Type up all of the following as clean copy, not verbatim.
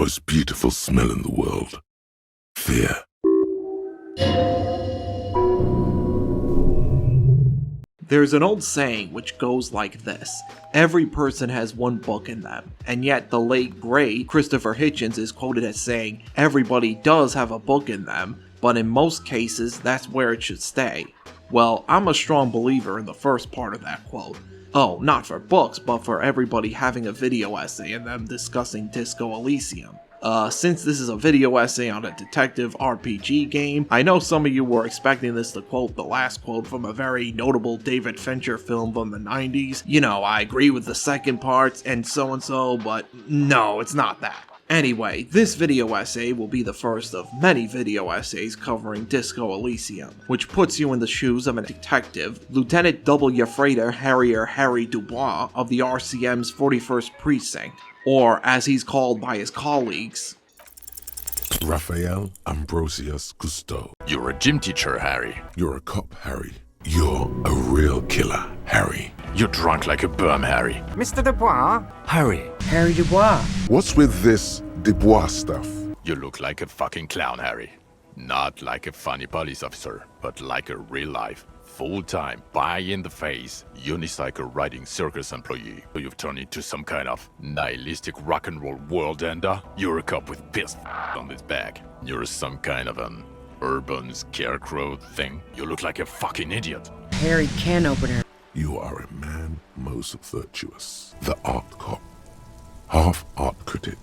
most beautiful smell in the world. Fear. There's an old saying which goes like this: every person has one book in them, and yet the late great Christopher Hitchens is quoted as saying everybody does have a book in them, but in most cases that's where it should stay. Well, I'm a strong believer in the first part of that quote. Oh, not for books, but for everybody having a video essay and them discussing Disco Elysium. Since this is a video essay on a detective RPG game, I know some of you were expecting this to quote the last quote from a very notable David Fincher film from the 90s. You know, I agree with the second part and so, but no, it's not that. Anyway, this video essay will be the first of many video essays covering Disco Elysium, which puts you in the shoes of a detective, Lieutenant W. Freighter Harrier Harry Dubois of the RCM's 41st Precinct, or as he's called by his colleagues, Raphael Ambrosius Cousteau. You're a gym teacher, Harry. You're a cop, Harry. You're a real killer, Harry. You're drunk like a bum, Harry. Mr. Dubois? Harry Dubois. What's with this Dubois stuff? You look like a fucking clown, Harry. Not like a funny police officer, but like a real-life, full-time, pie-in-the-face, unicycle-riding circus employee. You've turned into some kind of nihilistic rock and roll world ender. You're a cop with pissed on his back. You're some kind of an urban scarecrow thing. You look like a fucking idiot. Harry can opener. You are a man most virtuous. The art cop. Half art critic,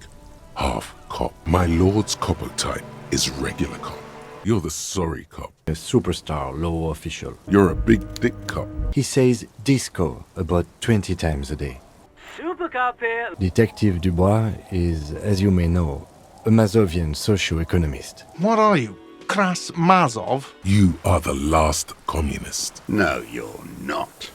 half cop. My lord's copper type is regular cop. You're the sorry cop. A superstar law official. You're a big dick cop. He says disco about 20 times a day. Super cop here. Detective Dubois is, as you may know, a Mazovian socio-economist. What are you, Kras Mazov? You are the last communist. No, you're not.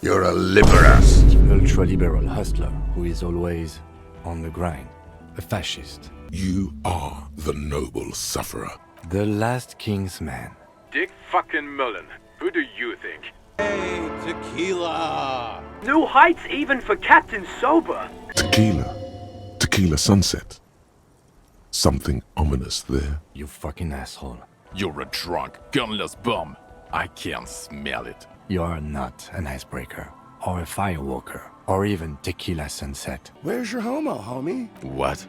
You're a liberast. Ultra-liberal hustler who is always on the grind. A fascist. You are the noble sufferer. The last king's man. Dick fucking Mullen. Who do you think? Hey, tequila! New heights even for Captain Sober. Tequila. Tequila sunset. Something ominous there. You fucking asshole. You're a drunk, gunless bum. I can smell it. You are not an icebreaker, or a firewalker, or even tequila sunset. Where's your homo, homie? What?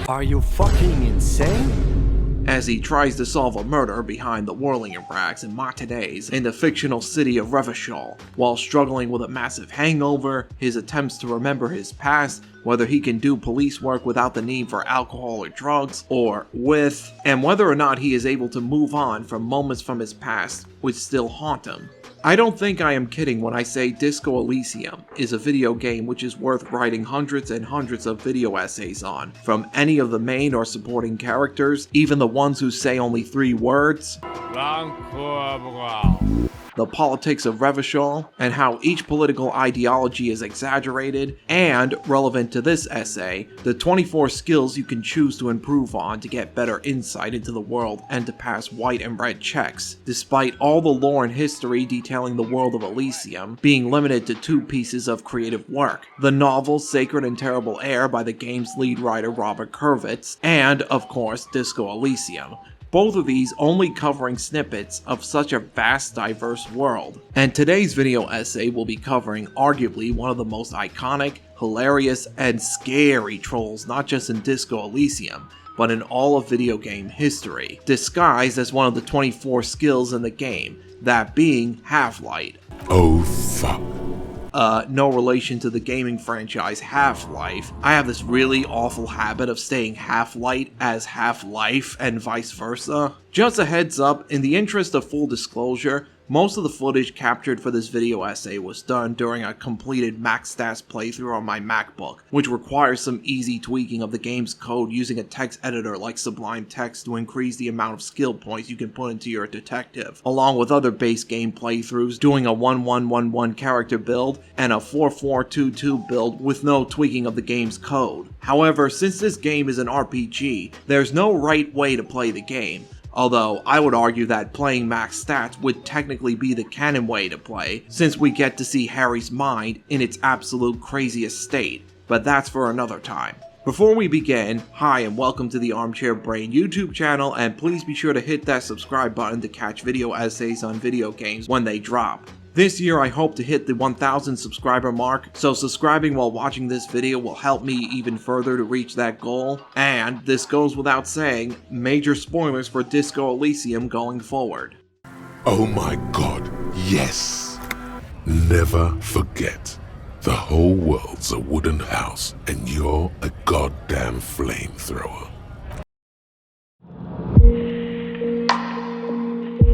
Are you fucking insane? as he tries to solve a murder behind the whirling racks and matinees in the fictional city of Revachol. While struggling with a massive hangover, his attempts to remember his past, whether he can do police work without the need for alcohol or drugs, or with, and whether or not he is able to move on from moments from his past which still haunt him. I don't think I am kidding when I say Disco Elysium is a video game which is worth writing hundreds and hundreds of video essays on, from any of the main or supporting characters, even the ones who say only 3 words, the politics of Revachol, and how each political ideology is exaggerated, and, relevant to this essay, the 24 skills you can choose to improve on to get better insight into the world and to pass white and red checks, despite all the lore and history detailing the world of Elysium being limited to 2 pieces of creative work: the novel Sacred and Terrible Air by the game's lead writer Robert Kurvitz, and, of course, Disco Elysium. Both of these only covering snippets of such a vast, diverse world. And today's video essay will be covering arguably one of the most iconic, hilarious, and scary trolls not just in Disco Elysium, but in all of video game history, disguised as one of the 24 skills in the game, that being Half-Light. Oh fuck. No relation to the gaming franchise Half-Life. I have this really awful habit of saying Half-Light as Half-Life and vice versa. Just a heads up, in the interest of full disclosure, most of the footage captured for this video essay was done during a completed max stats playthrough on my MacBook, which requires some easy tweaking of the game's code using a text editor like Sublime Text to increase the amount of skill points you can put into your detective, along with other base game playthroughs doing a 1111 character build and a 4422 build with no tweaking of the game's code. However, since this game is an RPG, there's no right way to play the game. Although, I would argue that playing max stats would technically be the canon way to play, since we get to see Harry's mind in its absolute craziest state, but that's for another time. Before we begin, hi and welcome to the Armchair Brain YouTube channel, and please be sure to hit that subscribe button to catch video essays on video games when they drop. This year I hope to hit the 1000 subscriber mark, so subscribing while watching this video will help me even further to reach that goal, and this goes without saying, major spoilers for Disco Elysium going forward. Oh my god, yes! Never forget, the whole world's a wooden house and you're a goddamn flamethrower.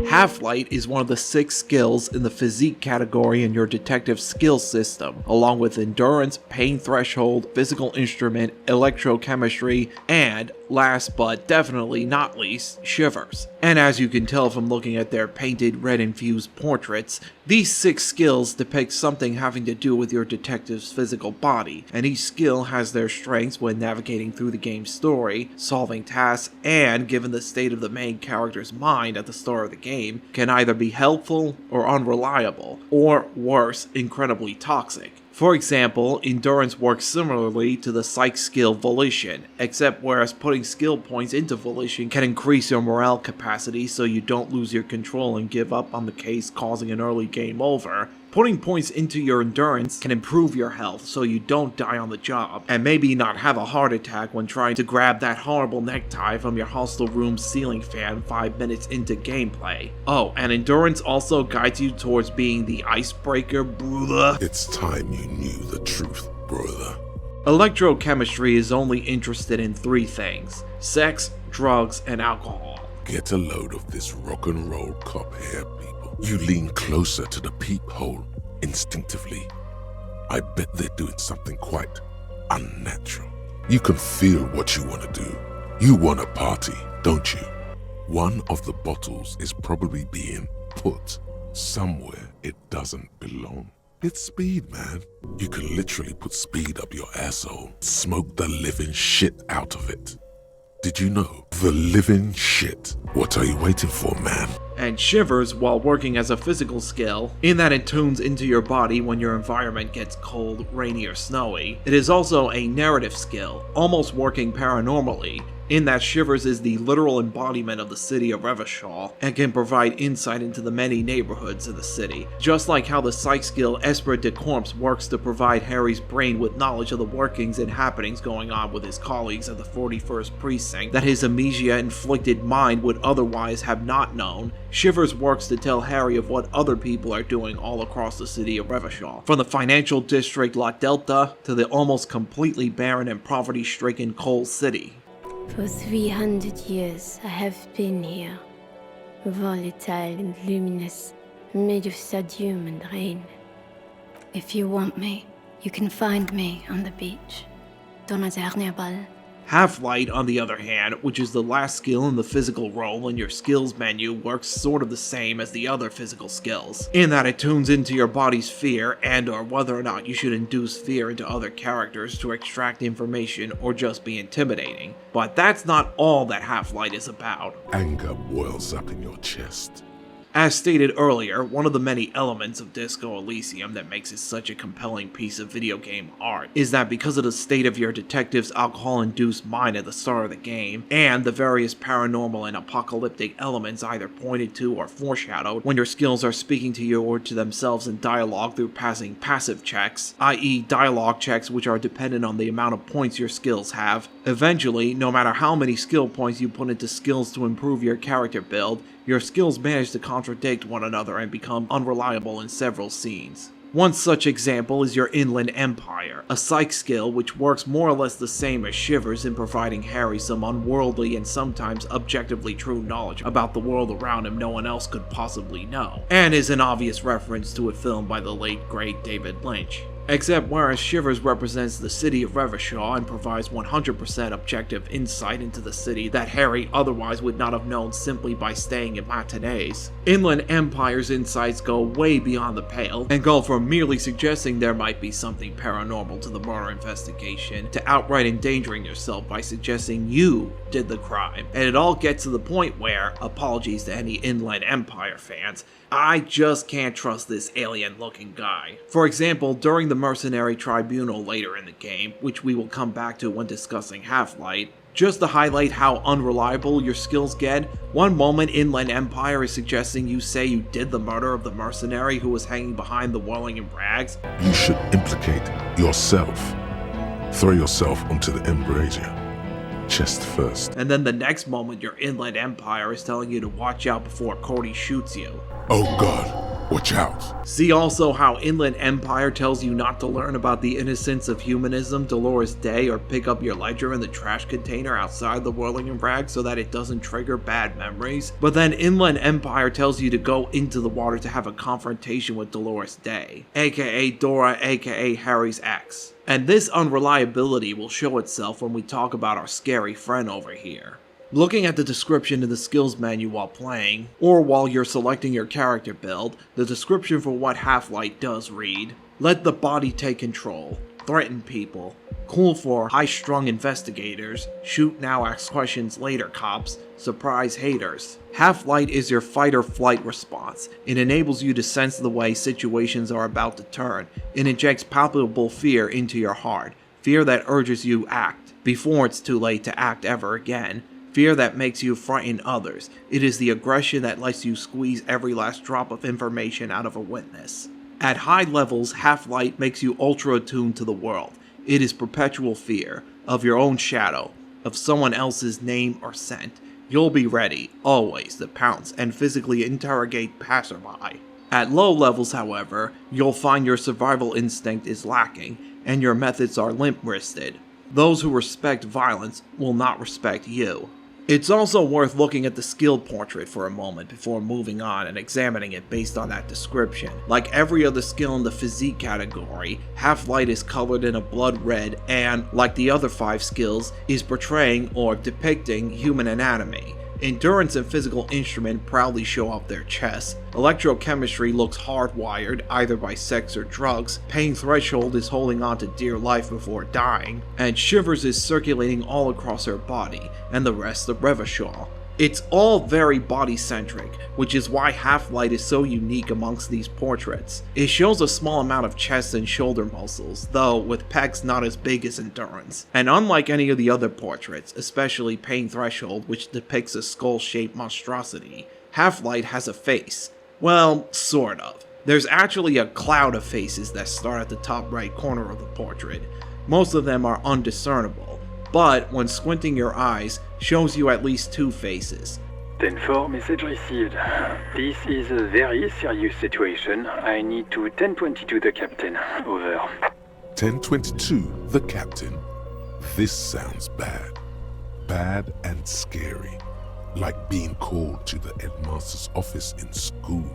Half-Light is one of the 6 skills in the Physique category in your detective skill system, along with Endurance, Pain Threshold, Physical Instrument, Electrochemistry, and, last but definitely not least, Shivers. And as you can tell from looking at their painted red-infused portraits, these 6 skills depict something having to do with your detective's physical body, and each skill has their strengths when navigating through the game's story, solving tasks, and given the state of the main character's mind at the start of the game, can either be helpful or unreliable, or worse, incredibly toxic. For example, Endurance works similarly to the psych skill Volition, except whereas putting skill points into Volition can increase your morale capacity so you don't lose your control and give up on the case, causing an early game over, putting points into your Endurance can improve your health so you don't die on the job, and maybe not have a heart attack when trying to grab that horrible necktie from your hostel room's ceiling fan 5 minutes into gameplay. Oh, and Endurance also guides you towards being the icebreaker, brother. It's time you knew the truth, brother. Electrochemistry is only interested in 3 things: sex, drugs, and alcohol. Get a load of this rock and roll cop hair, people. You lean closer to the peephole instinctively. I bet they're doing something quite unnatural. You can feel what you want to do. You want a party, don't you? One of the bottles is probably being put somewhere it doesn't belong. It's speed, man. You can literally put speed up your asshole, smoke the living shit out of it. Did you know? The living shit. What are you waiting for, man? And Shivers while working as a physical skill, in that it tunes into your body when your environment gets cold, rainy, or snowy. It is also a narrative skill, almost working paranormally, in that Shivers is the literal embodiment of the city of Revachol and can provide insight into the many neighborhoods of the city, just like how the psych skill Esprit de Corps works to provide Harry's brain with knowledge of the workings and happenings going on with his colleagues at the 41st Precinct that his amnesia-inflicted mind would otherwise have not known. Shivers works to tell Harry of what other people are doing all across the city of Revachol, from the financial district La Delta to the almost completely barren and poverty-stricken Coal City. For 300 years I have been here, volatile and luminous, made of sodium and rain. If you want me, you can find me on the beach. Dans la dernière balle. Half-Light, on the other hand, which is the last skill in the physical role in your skills menu, works sort of the same as the other physical skills, in that it tunes into your body's fear and or whether or not you should induce fear into other characters to extract information or just be intimidating. But that's not all that Half-Light is about. Anger boils up in your chest. As stated earlier, one of the many elements of Disco Elysium that makes it such a compelling piece of video game art is that because of the state of your detective's alcohol-induced mind at the start of the game, and the various paranormal and apocalyptic elements either pointed to or foreshadowed when your skills are speaking to you or to themselves in dialogue through passing passive checks, i.e. dialogue checks which are dependent on the amount of points your skills have, eventually, no matter how many skill points you put into skills to improve your character build, your skills manage to contradict one another and become unreliable in several scenes. One such example is your Inland Empire, a psych skill which works more or less the same as Shivers in providing Harry some unworldly and sometimes objectively true knowledge about the world around him no one else could possibly know, and is an obvious reference to a film by the late great David Lynch. Except whereas Shivers represents the city of Revachol and provides 100% objective insight into the city that Harry otherwise would not have known simply by staying at matinees, Inland Empire's insights go way beyond the pale and go from merely suggesting there might be something paranormal to the murder investigation to outright endangering yourself by suggesting you did the crime. And it all gets to the point where, apologies to any Inland Empire fans, I just can't trust this alien-looking guy. For example, during the Mercenary Tribunal later in the game, which we will come back to when discussing Half-Light, just to highlight how unreliable your skills get, one moment Inland Empire is suggesting you say you did the murder of the mercenary who was hanging behind the whirling in rags. You should implicate yourself. Throw yourself onto the embrasure. Chest first. And then the next moment your Inland Empire is telling you to watch out before Cody shoots you. Oh god, watch out. See also how Inland Empire tells you not to learn about the innocence of humanism Dolores Day or pick up your ledger in the trash container outside the whirling in rags so that it doesn't trigger bad memories. But then Inland Empire tells you to go into the water to have a confrontation with Dolores Day, aka Dora, aka Harry's ex. And this unreliability will show itself when we talk about our scary friend over here. Looking at the description in the skills menu while playing, or while you're selecting your character build, the description for what Half-Light does read: let the body take control, threaten people, cool for high-strung investigators, shoot now ask questions later cops, surprise haters. Half-Light is your fight-or-flight response. It enables you to sense the way situations are about to turn. It injects palpable fear into your heart, fear that urges you act, before it's too late to act ever again. Fear that makes you frighten others. It is the aggression that lets you squeeze every last drop of information out of a witness. At high levels, Half-Light makes you ultra attuned to the world. It is perpetual fear, of your own shadow, of someone else's name or scent. You'll be ready, always, to pounce and physically interrogate passerby. At low levels, however, you'll find your survival instinct is lacking, and your methods are limp-wristed. Those who respect violence will not respect you. It's also worth looking at the skill portrait for a moment before moving on and examining it based on that description. Like every other skill in the Physique category, Half-Light is colored in a blood red and, like the other 5 skills, is portraying or depicting human anatomy. Endurance and physical instrument proudly show off their chests. Electrochemistry looks hardwired, either by sex or drugs. Pain threshold is holding on to dear life before dying. And Shivers is circulating all across her body, and the rest of Revachol. It's all very body-centric, which is why Half-Light is so unique amongst these portraits. It shows a small amount of chest and shoulder muscles, though with pecs not as big as Endurance. And unlike any of the other portraits, especially Pain Threshold, which depicts a skull-shaped monstrosity, Half-Light has a face. Well, sort of. There's actually a cloud of faces that start at the top right corner of the portrait. Most of them are undiscernible, but when squinting your eyes, shows you at least 2 faces. 10-4 message received. This is a very serious situation. I need to 1022 the captain. Over. 1022, the captain. This sounds bad. Bad and scary. Like being called to the headmaster's office in school.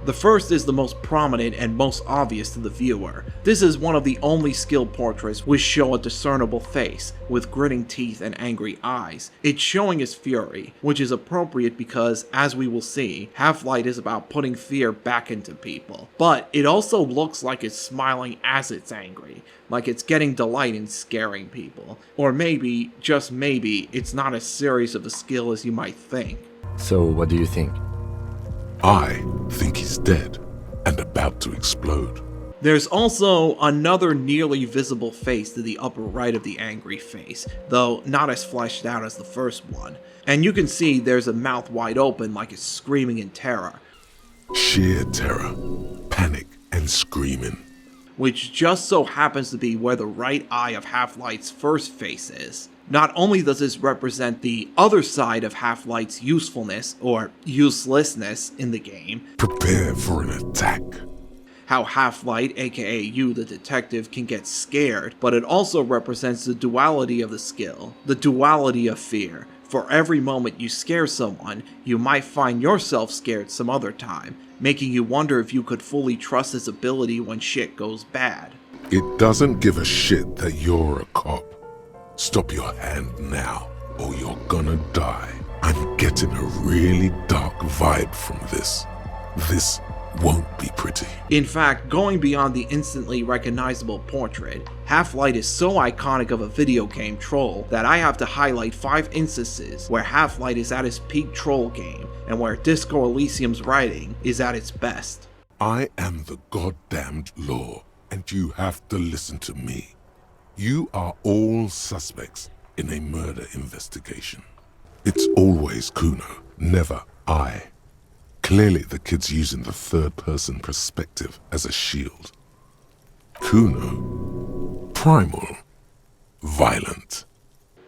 The first is the most prominent and most obvious to the viewer. This is one of the only skill portraits which show a discernible face, with gritting teeth and angry eyes. It's showing his fury, which is appropriate because, as we will see, Half-Light is about putting fear back into people. But it also looks like it's smiling as it's angry, like it's getting delight in scaring people. Or maybe, just maybe, it's not as serious of a skill as you might think. So what do you think? I think he's dead and about to explode. There's also another nearly visible face to the upper right of the angry face, though not as fleshed out as the first one. And you can see there's a mouth wide open like it's screaming in terror. Sheer terror, panic, and screaming. Which just so happens to be where the right eye of Half-Light's first face is. Not only does this represent the other side of Half-Light's usefulness, or uselessness, in the game. Prepare for an attack. How Half-Light, aka you the detective, can get scared, but it also represents the duality of the skill, the duality of fear. For every moment you scare someone, you might find yourself scared some other time, making you wonder if you could fully trust his ability when shit goes bad. It doesn't give a shit that you're a cop. Stop your hand now, or you're gonna die. I'm getting a really dark vibe from this. This won't be pretty. In fact, going beyond the instantly recognizable portrait, Half-Light is so iconic of a video game troll that I have to highlight 5 instances where Half-Light is at its peak troll game and where Disco Elysium's writing is at its best. I am the goddamned law, and you have to listen to me. You are all suspects in a murder investigation. It's always Cuno, never I. Clearly the kid's using the third-person perspective as a shield. Cuno, primal, violent.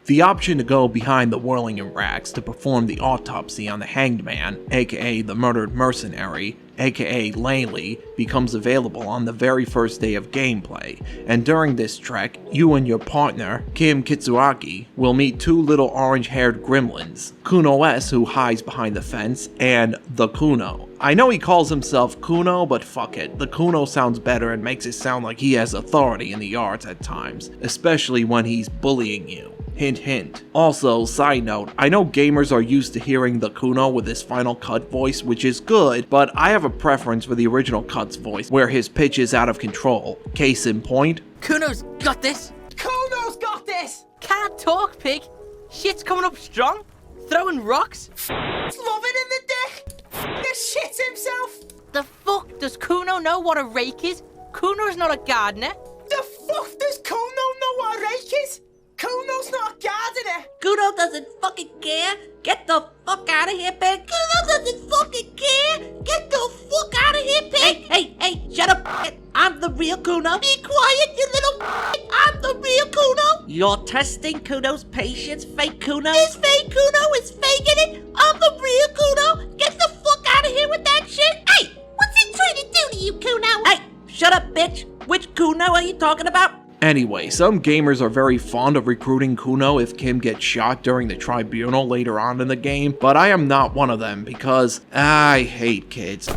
The option to go behind the whirling in rags to perform the autopsy on the hanged man, aka the murdered mercenary, aka Laylee, becomes available on the very first day of gameplay, and during this trek, you and your partner, Kim Kitsuaki, will meet 2 little orange-haired gremlins, Cuno S, who hides behind the fence, and the Cuno. I know he calls himself Cuno, but fuck it, the Cuno sounds better and makes it sound like he has authority in the yards at times, especially when he's bullying you. Hint hint. Also, side note, I know gamers are used to hearing the Cuno with his Final Cut voice, which is good, but I have a preference for the original Cut's voice, where his pitch is out of control. Case in point, Cuno's got this! Cuno's got this! Can't talk, pig! Shit's coming up strong! Throwing rocks! It's loving in the dick! The shit himself! The fuck does Cuno know what a rake is? Cuno's not a gardener! The fuck does Cuno know what a rake is? Cuno's not a gardener! Cuno doesn't fucking care! Get the fuck out of here, pig! Cuno doesn't fucking care! Get the fuck out of here, pig! Hey, shut up! I'm the real Cuno! Be quiet, you little I'm the real Cuno! You're testing Cuno's patience, fake Cuno? This fake Cuno is faking it! I'm the real Cuno! Get the fuck out of here with that shit! Hey! What's it trying to do to you, Cuno? Hey! Shut up, bitch! Which Cuno are you talking about? Anyway, some gamers are very fond of recruiting Cuno if Kim gets shot during the tribunal later on in the game, but I am not one of them because I hate kids.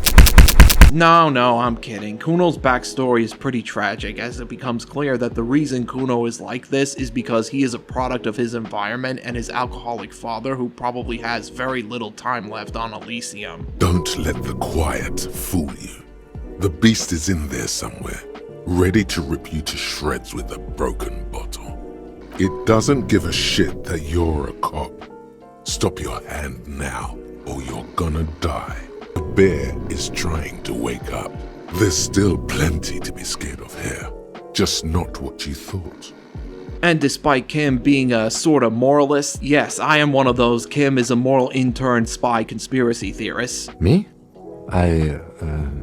No, I'm kidding. Cuno's backstory is pretty tragic as it becomes clear that the reason Cuno is like this is because he is a product of his environment and his alcoholic father who probably has very little time left on Elysium. Don't let the quiet fool you. The beast is in there somewhere, ready to rip you to shreds with a broken bottle. It doesn't give a shit that you're a cop. Stop your hand now, or you're gonna die. The bear is trying to wake up. There's still plenty to be scared of here, just not what you thought. And despite Kim being a sort of moralist, yes, I am one of those Kim is a moral intern spy conspiracy theorists. Me?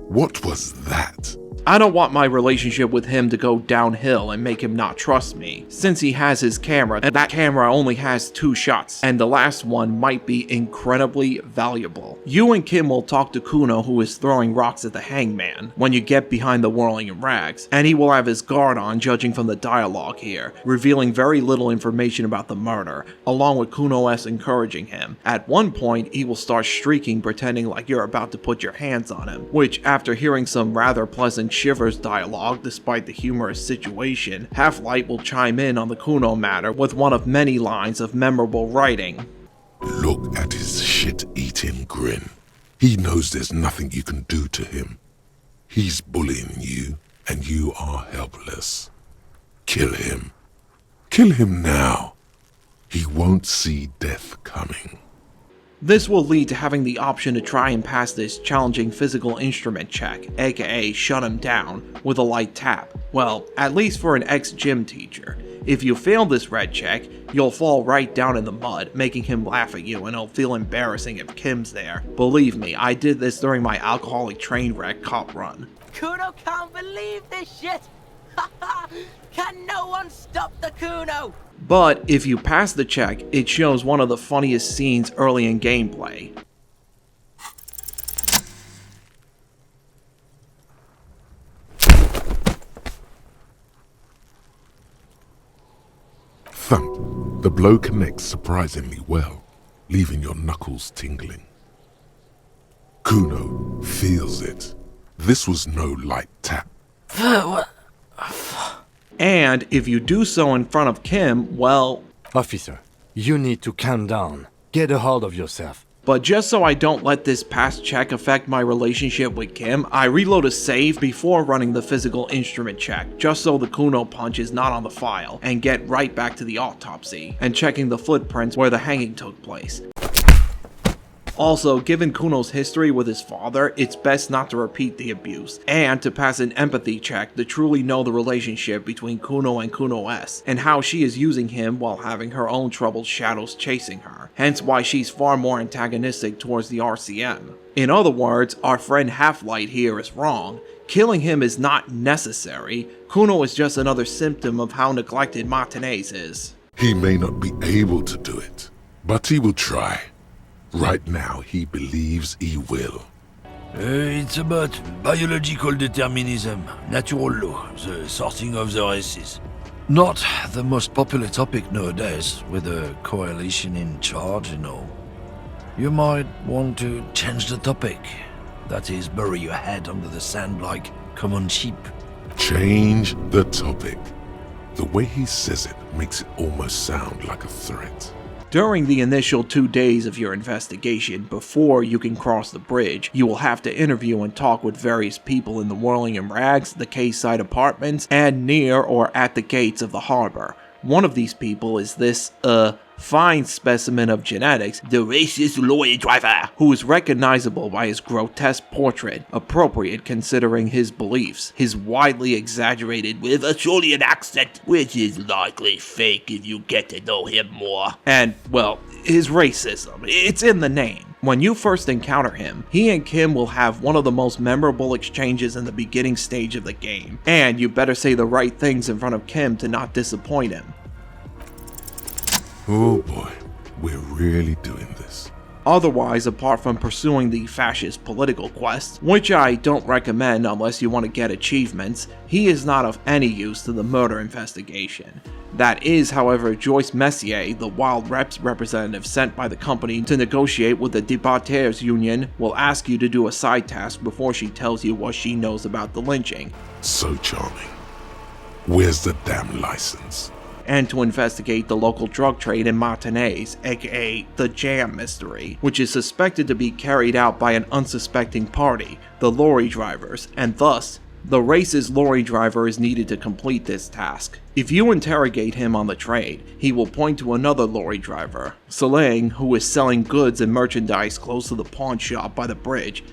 What was that? I don't want my relationship with him to go downhill and make him not trust me, since he has his camera, and that camera only has 2 shots, and the last one might be incredibly valuable. You and Kim will talk to Cuno, who is throwing rocks at the hangman, when you get behind the whirling in rags, and he will have his guard on judging from the dialogue here, revealing very little information about the murder, along with Cuno S encouraging him. At one point, he will start shrieking pretending like you're about to put your hands on him, which after hearing some rather pleasant Shivers dialogue despite the humorous situation, Half-Light will chime in on the Cuno matter with one of many lines of memorable writing. Look at his shit-eating grin. He knows there's nothing you can do to him. He's bullying you, and you are helpless. Kill him. Kill him now. He won't see death coming. This will lead to having the option to try and pass this challenging physical instrument check, aka shut him down, with a light tap. Well, at least for an ex-gym teacher. If you fail this red check, you'll fall right down in the mud, making him laugh at you and it'll feel embarrassing if Kim's there. Believe me, I did this during my alcoholic train wreck cop run. Cuno can't believe this shit! Can no one stop the Cuno? But if you pass the check, it shows one of the funniest scenes early in gameplay. Thump. The blow connects surprisingly well, leaving your knuckles tingling. Cuno feels it. This was no light tap. What? And if you do so in front of Kim, well... Officer, you need to calm down. Get a hold of yourself. But just so I don't let this past check affect my relationship with Kim, I reload a save before running the physical instrument check, just so the Cuno punch is not on the file, and get right back to the autopsy, and checking the footprints where the hanging took place. Also, given Cuno's history with his father, it's best not to repeat the abuse, and to pass an empathy check to truly know the relationship between Cuno and Cuno S, and how she is using him while having her own troubled shadows chasing her, hence why she's far more antagonistic towards the RCM. In other words, our friend Half-Light here is wrong. Killing him is not necessary. Cuno is just another symptom of how neglected Martinez is. He may not be able to do it, but he will try. Right now, he believes he will. It's about biological determinism, natural law, the sorting of the races. Not the most popular topic nowadays, with a coalition in charge and all. You might want to change the topic. That is, bury your head under the sand like common sheep. Change the topic. The way he says it makes it almost sound like a threat. During the initial 2 days of your investigation, before you can cross the bridge, you will have to interview and talk with various people in the Whirling in Rags, the Quayside apartments, and near or at the gates of the harbor. One of these people is this, fine specimen of genetics, the racist lorry driver, who is recognizable by his grotesque portrait, appropriate considering his beliefs, his widely exaggerated with a Australian accent, which is likely fake if you get to know him more, and, well, his racism, it's in the name. When you first encounter him, he and Kim will have one of the most memorable exchanges in the beginning stage of the game, and you better say the right things in front of Kim to not disappoint him. Oh boy, we're really doing this. Otherwise, apart from pursuing the fascist political quest, which I don't recommend unless you want to get achievements, he is not of any use to the murder investigation. That is, however, Joyce Messier, the Wild Reps representative sent by the company to negotiate with the Debatteurs Union, will ask you to do a side task before she tells you what she knows about the lynching. So charming. Where's the damn license? And to investigate the local drug trade in Martinez, aka the Jam Mystery, which is suspected to be carried out by an unsuspecting party, the lorry drivers, and thus, the racist lorry driver is needed to complete this task. If you interrogate him on the trade, he will point to another lorry driver, Seling, who is selling goods and merchandise close to the pawn shop by the bridge.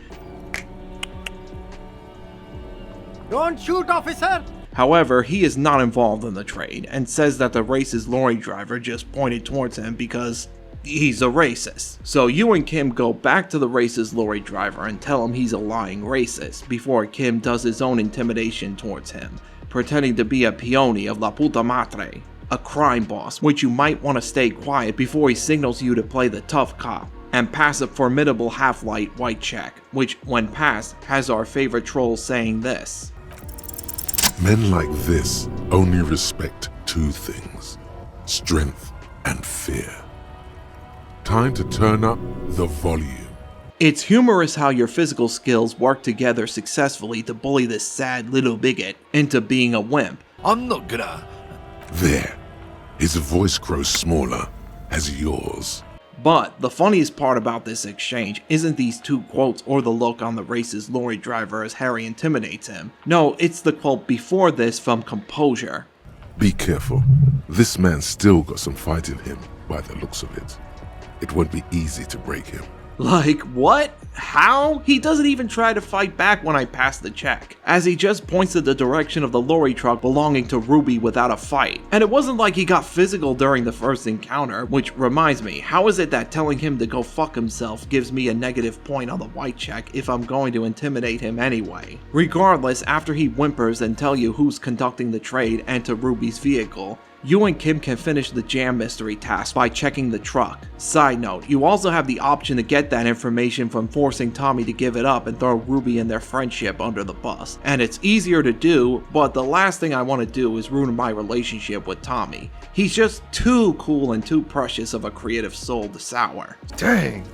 Don't shoot, officer! However, he is not involved in the trade, and says that the racist lorry driver just pointed towards him because he's a racist. So you and Kim go back to the racist lorry driver and tell him he's a lying racist, before Kim does his own intimidation towards him, pretending to be a peony of La Puta Madre, a crime boss, which you might want to stay quiet before he signals you to play the tough cop, and pass a formidable Half-Light white check, which, when passed, has our favorite troll saying this. Men like this only respect two things: strength and fear. Time to turn up the volume. It's humorous how your physical skills work together successfully to bully this sad little bigot into being a wimp. I'm not gonna... There. His voice grows smaller as yours. But the funniest part about this exchange isn't these two quotes or the look on the racist lorry driver as Harry intimidates him. No, it's the quote before this from Composure. Be careful. This man's still got some fight in him, by the looks of it. It won't be easy to break him. Like, what? How? He doesn't even try to fight back when I pass the check, as he just points to the direction of the lorry truck belonging to Ruby without a fight. And it wasn't like he got physical during the first encounter, which reminds me, how is it that telling him to go fuck himself gives me a negative point on the white check if I'm going to intimidate him anyway? Regardless, after he whimpers and tell you who's conducting the trade and to Ruby's vehicle, you and Kim can finish the Jam Mystery task by checking the truck. Side note, you also have the option to get that information from forcing Tommy to give it up and throw Ruby and their friendship under the bus. And it's easier to do, but the last thing I want to do is ruin my relationship with Tommy. He's just too cool and too precious of a creative soul to sour. Dang,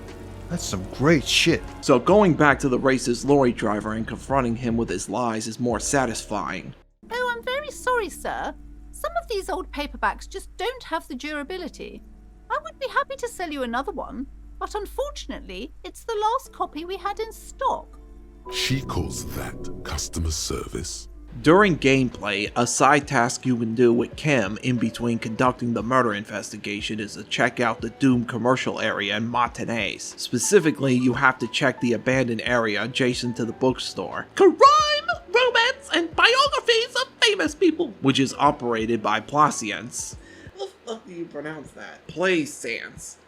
that's some great shit. So going back to the racist lorry driver and confronting him with his lies is more satisfying. Oh, I'm very sorry, sir. Some of these old paperbacks just don't have the durability. I would be happy to sell you another one, but unfortunately, it's the last copy we had in stock. She calls that customer service? During gameplay, a side task you can do with Kim in between conducting the murder investigation is to check out the Doom commercial area in Martinez. Specifically, you have to check the abandoned area adjacent to the bookstore. Crime, romance, and biographies of famous people, which is operated by Plaisance. How the fuck do you pronounce that? Plaisance.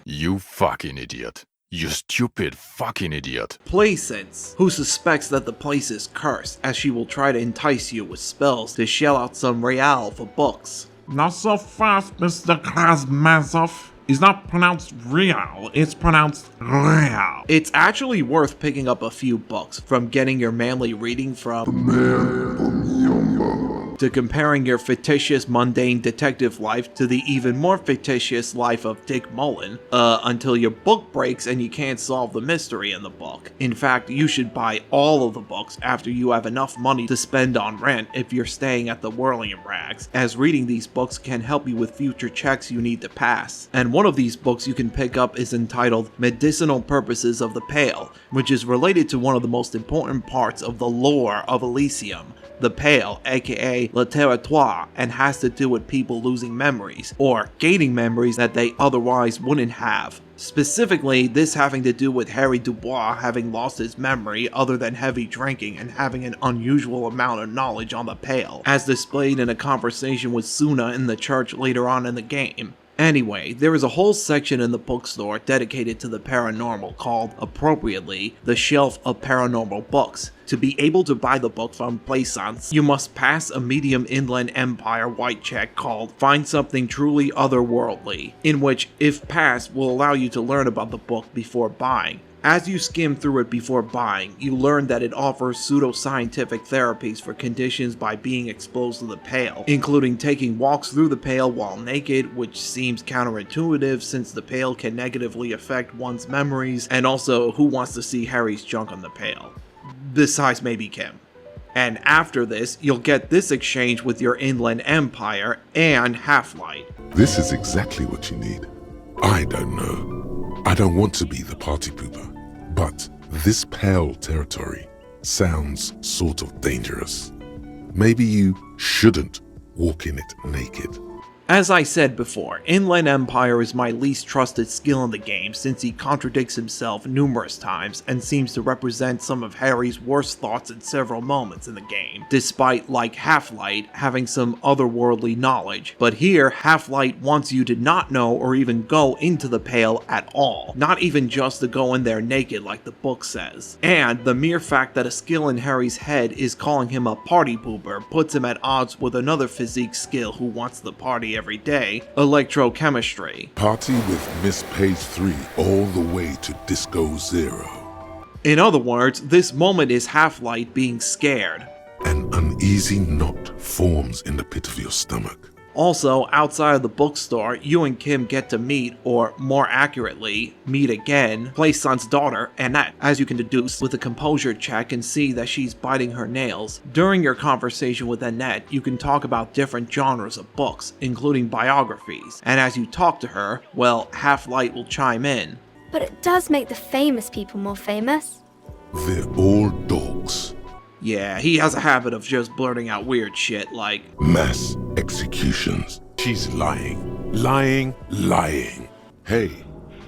You fucking idiot. You stupid fucking idiot. Plaisance, who suspects that the place is cursed, as she will try to entice you with spells to shell out some real for books. Not so fast, Mr. Krasmazov. It's not pronounced real, it's pronounced real. It's actually worth picking up a few books, from getting your manly reading from to comparing your fictitious mundane detective life to the even more fictitious life of Dick Mullen, until your book breaks and you can't solve the mystery in the book. In fact, you should buy all of the books after you have enough money to spend on rent if you're staying at the Whirling and Rags, as reading these books can help you with future checks you need to pass. And one of these books you can pick up is entitled Medicinal Purposes of the Pale, which is related to one of the most important parts of the lore of Elysium, the Pale, aka Le Territoire, and has to do with people losing memories, or gaining memories that they otherwise wouldn't have. Specifically, this having to do with Harry Dubois having lost his memory other than heavy drinking and having an unusual amount of knowledge on the Pale, as displayed in a conversation with Suna in the church later on in the game. Anyway, there is a whole section in the bookstore dedicated to the paranormal called, appropriately, the Shelf of Paranormal Books. To be able to buy the book from Plaisance, you must pass a medium Inland Empire white check called Find Something Truly Otherworldly, in which, if passed, will allow you to learn about the book before buying. As you skim through it before buying, you learn that it offers pseudoscientific therapies for conditions by being exposed to the Pale, including taking walks through the Pale while naked, which seems counterintuitive since the Pale can negatively affect one's memories, and also who wants to see Harry's junk on the Pale? Besides maybe Kim. And after this, you'll get this exchange with your Inland Empire and Half-Light. This is exactly what you need. I don't know. I don't want to be the party pooper, but this Pale territory sounds sort of dangerous. Maybe you shouldn't walk in it naked. As I said before, Inland Empire is my least trusted skill in the game since he contradicts himself numerous times and seems to represent some of Harry's worst thoughts in several moments in the game, despite, like Half-Light, having some otherworldly knowledge. But here, Half-Light wants you to not know or even go into the Pale at all, not even just to go in there naked like the book says. And the mere fact that a skill in Harry's head is calling him a party pooper puts him at odds with another physique skill who wants the party every day, electrochemistry. Party with Miss Page 3 all the way to Disco Zero. In other words, this moment is Half-Light being scared. An uneasy knot forms in the pit of your stomach. Also, outside of the bookstore, you and Kim get to meet, or more accurately, meet again, Plaisance's daughter, Annette, as you can deduce with a composure check and see that she's biting her nails. During your conversation with Annette, you can talk about different genres of books, including biographies, and as you talk to her, well, Half-Light will chime in. But it does make the famous people more famous. They're all dogs. Yeah, he has a habit of just blurting out weird shit like mass executions. She's lying. Lying. Hey,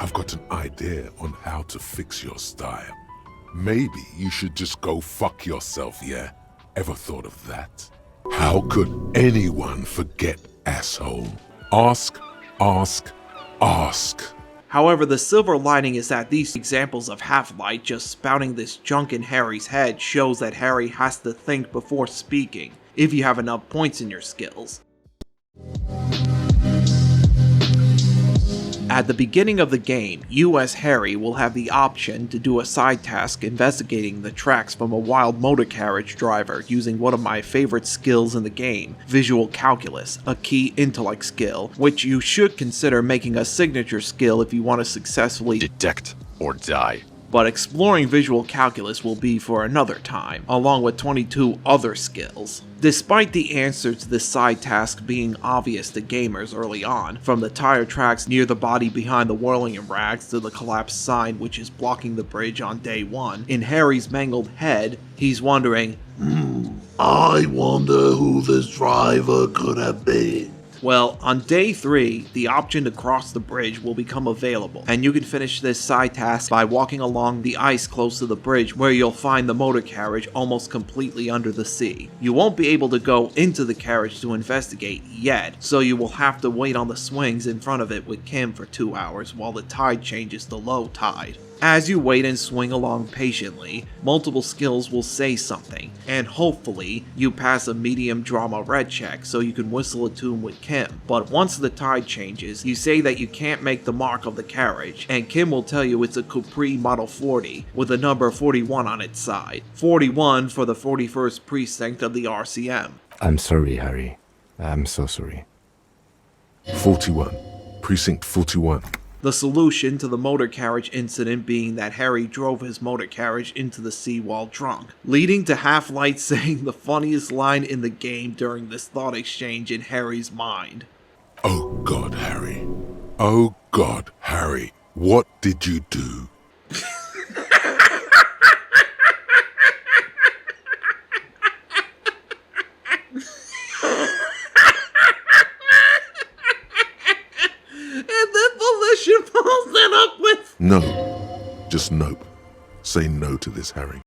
I've got an idea on how to fix your style. Maybe you should just go fuck yourself, yeah? Ever thought of that? How could anyone forget, asshole? Ask. However, the silver lining is that these examples of Half-Light just spouting this junk in Harry's head shows that Harry has to think before speaking, if you have enough points in your skills. At the beginning of the game, you as Harry will have the option to do a side task investigating the tracks from a wild motor carriage driver using one of my favorite skills in the game, Visual Calculus, a key intellect skill, which you should consider making a signature skill if you want to successfully detect or die. but exploring visual calculus will be for another time, along with 22 other skills. Despite the answer to this side task being obvious to gamers early on, from the tire tracks near the body behind the whirling rags to the collapsed sign which is blocking the bridge on day 1, in Harry's mangled head, he's wondering, I wonder who this driver could have been. Well, on day 3, the option to cross the bridge will become available, and you can finish this side task by walking along the ice close to the bridge where you'll find the motor carriage almost completely under the sea. You won't be able to go into the carriage to investigate yet, so you will have to wait on the swings in front of it with Kim for 2 hours while the tide changes to low tide. As you wait and swing along patiently, multiple skills will say something, and hopefully you pass a medium drama red check so you can whistle a tune with Kim. But once the tide changes, you say that you can't make the mark of the carriage, and Kim will tell you it's a Capri Model 40 with the number 41 on its side. 41 for the 41st precinct of the RCM. I'm sorry, Harry. I'm so sorry. 41. Precinct 41. The solution to the motor carriage incident being that Harry drove his motor carriage into the sea while drunk, leading to Half-Light saying the funniest line in the game during this thought exchange in Harry's mind. Oh God, Harry. Oh God, Harry. What did you do? Follows that up with No. Just nope. Say no to this, Harry.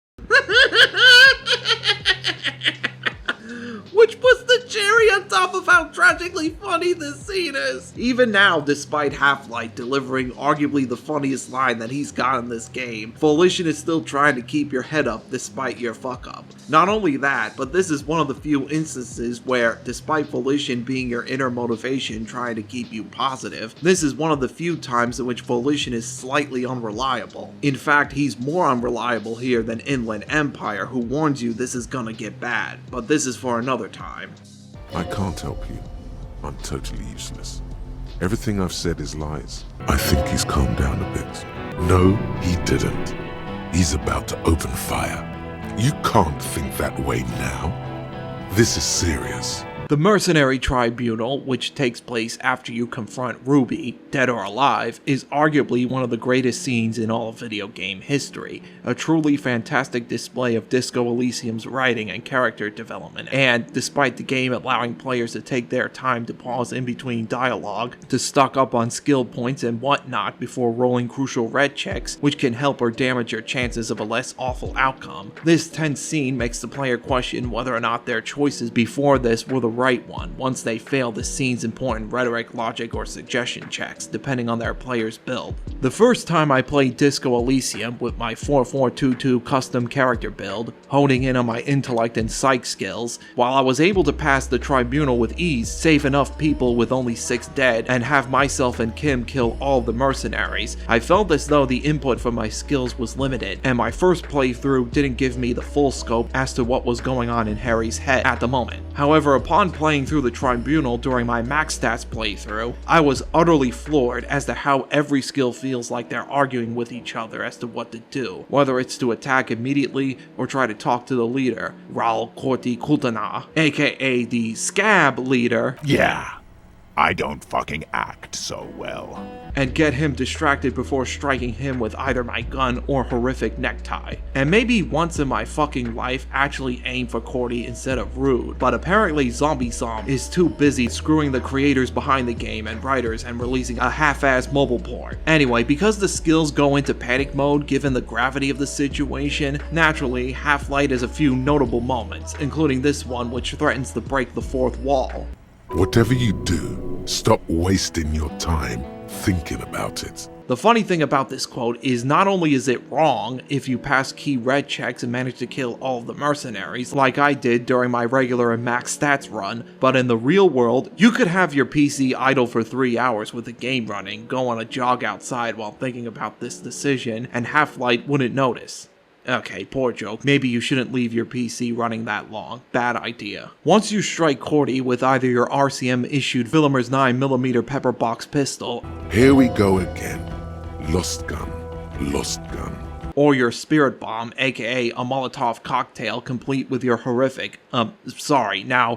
Which puts the cherry on top of how tragically funny this scene is. Even now, despite Half-Light delivering arguably the funniest line that he's got in this game, Volition is still trying to keep your head up despite your fuck-up. Not only that, but this is one of the few instances where, despite Volition being your inner motivation trying to keep you positive, this is one of the few times in which Volition is slightly unreliable. In fact, he's more unreliable here than Inland Empire, who warns you this is gonna get bad, but this is for another time. I can't help you. I'm totally useless. Everything I've said is lies. I think he's calmed down a bit. No, he didn't. He's about to open fire. You can't think that way now. This is serious. The Mercenary Tribunal, which takes place after you confront Ruby, dead or alive, is arguably one of the greatest scenes in all of video game history, a truly fantastic display of Disco Elysium's writing and character development, and despite the game allowing players to take their time to pause in between dialogue, to stock up on skill points and whatnot before rolling crucial red checks, which can help or damage your chances of a less awful outcome, this tense scene makes the player question whether or not their choices before this were the right one once they fail the scene's important rhetoric, logic, or suggestion checks, depending on their player's build. The first time I played Disco Elysium with my 4422 custom character build, honing in on my intellect and psych skills, while I was able to pass the tribunal with ease, save enough people with only 6 dead, and have myself and Kim kill all the mercenaries, I felt as though the input from my skills was limited, and my first playthrough didn't give me the full scope as to what was going on in Harry's head at the moment. However, upon playing through the tribunal during my max stats playthrough, I was utterly floored as to how every skill feels like they're arguing with each other as to what to do, whether it's to attack immediately or try to talk to the leader, Raul Corti Kultana, aka the Scab leader. Yeah, I don't fucking act so well. And get him distracted before striking him with either my gun or horrific necktie. And maybe once in my fucking life actually aim for Cordy instead of Rude, but apparently Zombie Zom is too busy screwing the creators behind the game and writers and releasing a half-ass mobile port. Anyway, because the skills go into panic mode given the gravity of the situation, naturally Half-Light has a few notable moments, including this one which threatens to break the fourth wall. Whatever you do, stop wasting your time thinking about it. The funny thing about this quote is not only is it wrong if you pass key red checks and manage to kill all of the mercenaries, like I did during my regular and max stats run, but in the real world, you could have your PC idle for 3 hours with the game running, go on a jog outside while thinking about this decision, and Half-Light wouldn't notice. Okay, poor joke. Maybe you shouldn't leave your PC running that long. Bad idea. Once you strike Cordy with either your RCM-issued Villemer's 9mm pepper box pistol, here we go again. Lost gun, or your spirit bomb, aka a Molotov cocktail complete with your horrific,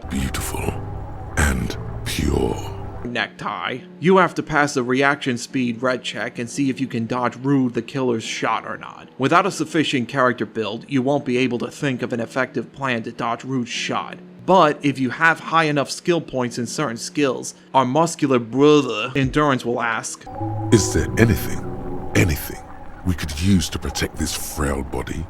beautiful and pure necktie. You have to pass a reaction speed red check and see if you can dodge Rude the killer's shot or not. Without a sufficient character build, you won't be able to think of an effective plan to dodge Rude's shot. But if you have high enough skill points in certain skills, our muscular brother Endurance will ask, is there anything we could use to protect this frail body?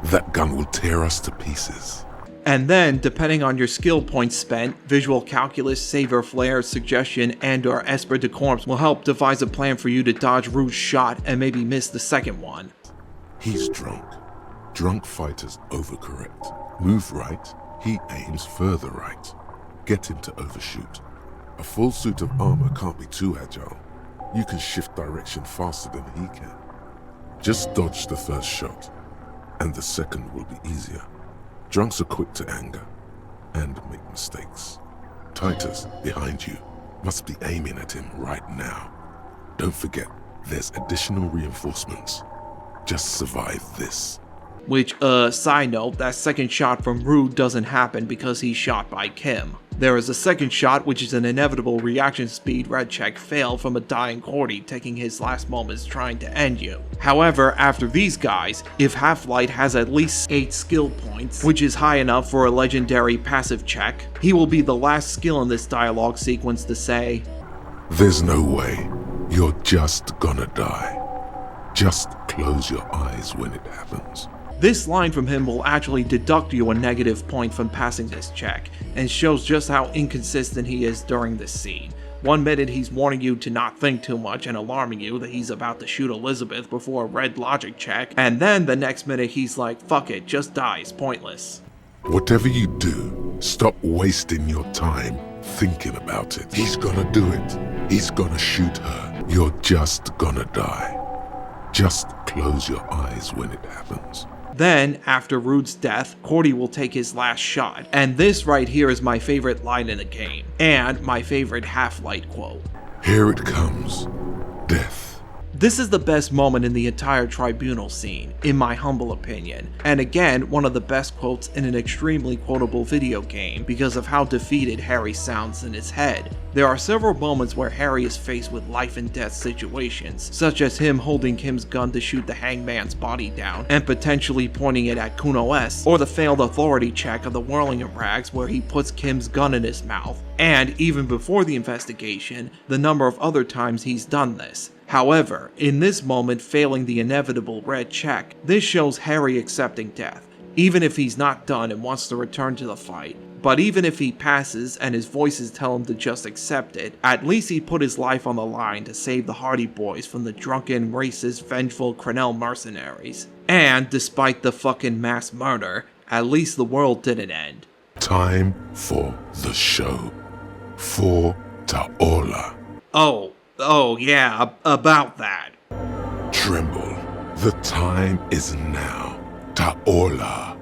That gun will tear us to pieces. And then, depending on your skill points spent, Visual Calculus, Saver Flare, Suggestion, and or Esper Decorums will help devise a plan for you to dodge Rude's shot and maybe miss the second one. He's drunk. Drunk fighters overcorrect. Move right, he aims further right. Get him to overshoot. A full suit of armor can't be too agile. You can shift direction faster than he can. Just dodge the first shot, and the second will be easier. Drunks are quick to anger and make mistakes. Titus, behind you, must be aiming at him right now. Don't forget, there's additional reinforcements. Just survive this. Which, side note, that second shot from Rude doesn't happen because he's shot by Kim. There is a second shot, which is an inevitable reaction speed red check fail from a dying Cordy taking his last moments trying to end you. However, after these guys, if Half-Light has at least 8 skill points, which is high enough for a legendary passive check, he will be the last skill in this dialogue sequence to say, there's no way. You're just gonna die. Just close your eyes when it happens. This line from him will actually deduct you a negative point from passing this check, and shows just how inconsistent he is during this scene. One minute he's warning you to not think too much and alarming you that he's about to shoot Elizabeth before a red logic check, and then the next minute he's like, fuck it, just die, it's pointless. Whatever you do, stop wasting your time thinking about it. He's gonna do it. He's gonna shoot her. You're just gonna die. Just close your eyes when it happens. Then, after Rude's death, Cordy will take his last shot, and this right here is my favorite line in the game, and my favorite Half-Light quote. Here it comes. Death. This is the best moment in the entire Tribunal scene, in my humble opinion, and again, one of the best quotes in an extremely quotable video game because of how defeated Harry sounds in his head. There are several moments where Harry is faced with life and death situations, such as him holding Kim's gun to shoot the hangman's body down and potentially pointing it at Cuno S, or the failed authority check of the Whirling in Rags where he puts Kim's gun in his mouth, and even before the investigation, the number of other times he's done this. However, in this moment failing the inevitable red check, this shows Harry accepting death, even if he's not done and wants to return to the fight. But even if he passes and his voices tell him to just accept it, at least he put his life on the line to save the Hardy Boys from the drunken, racist, vengeful Crenell mercenaries. And despite the fucking mass murder, at least the world didn't end. Time for the show. For Taola. Oh yeah, about that. Tremble. The time is now. Taola.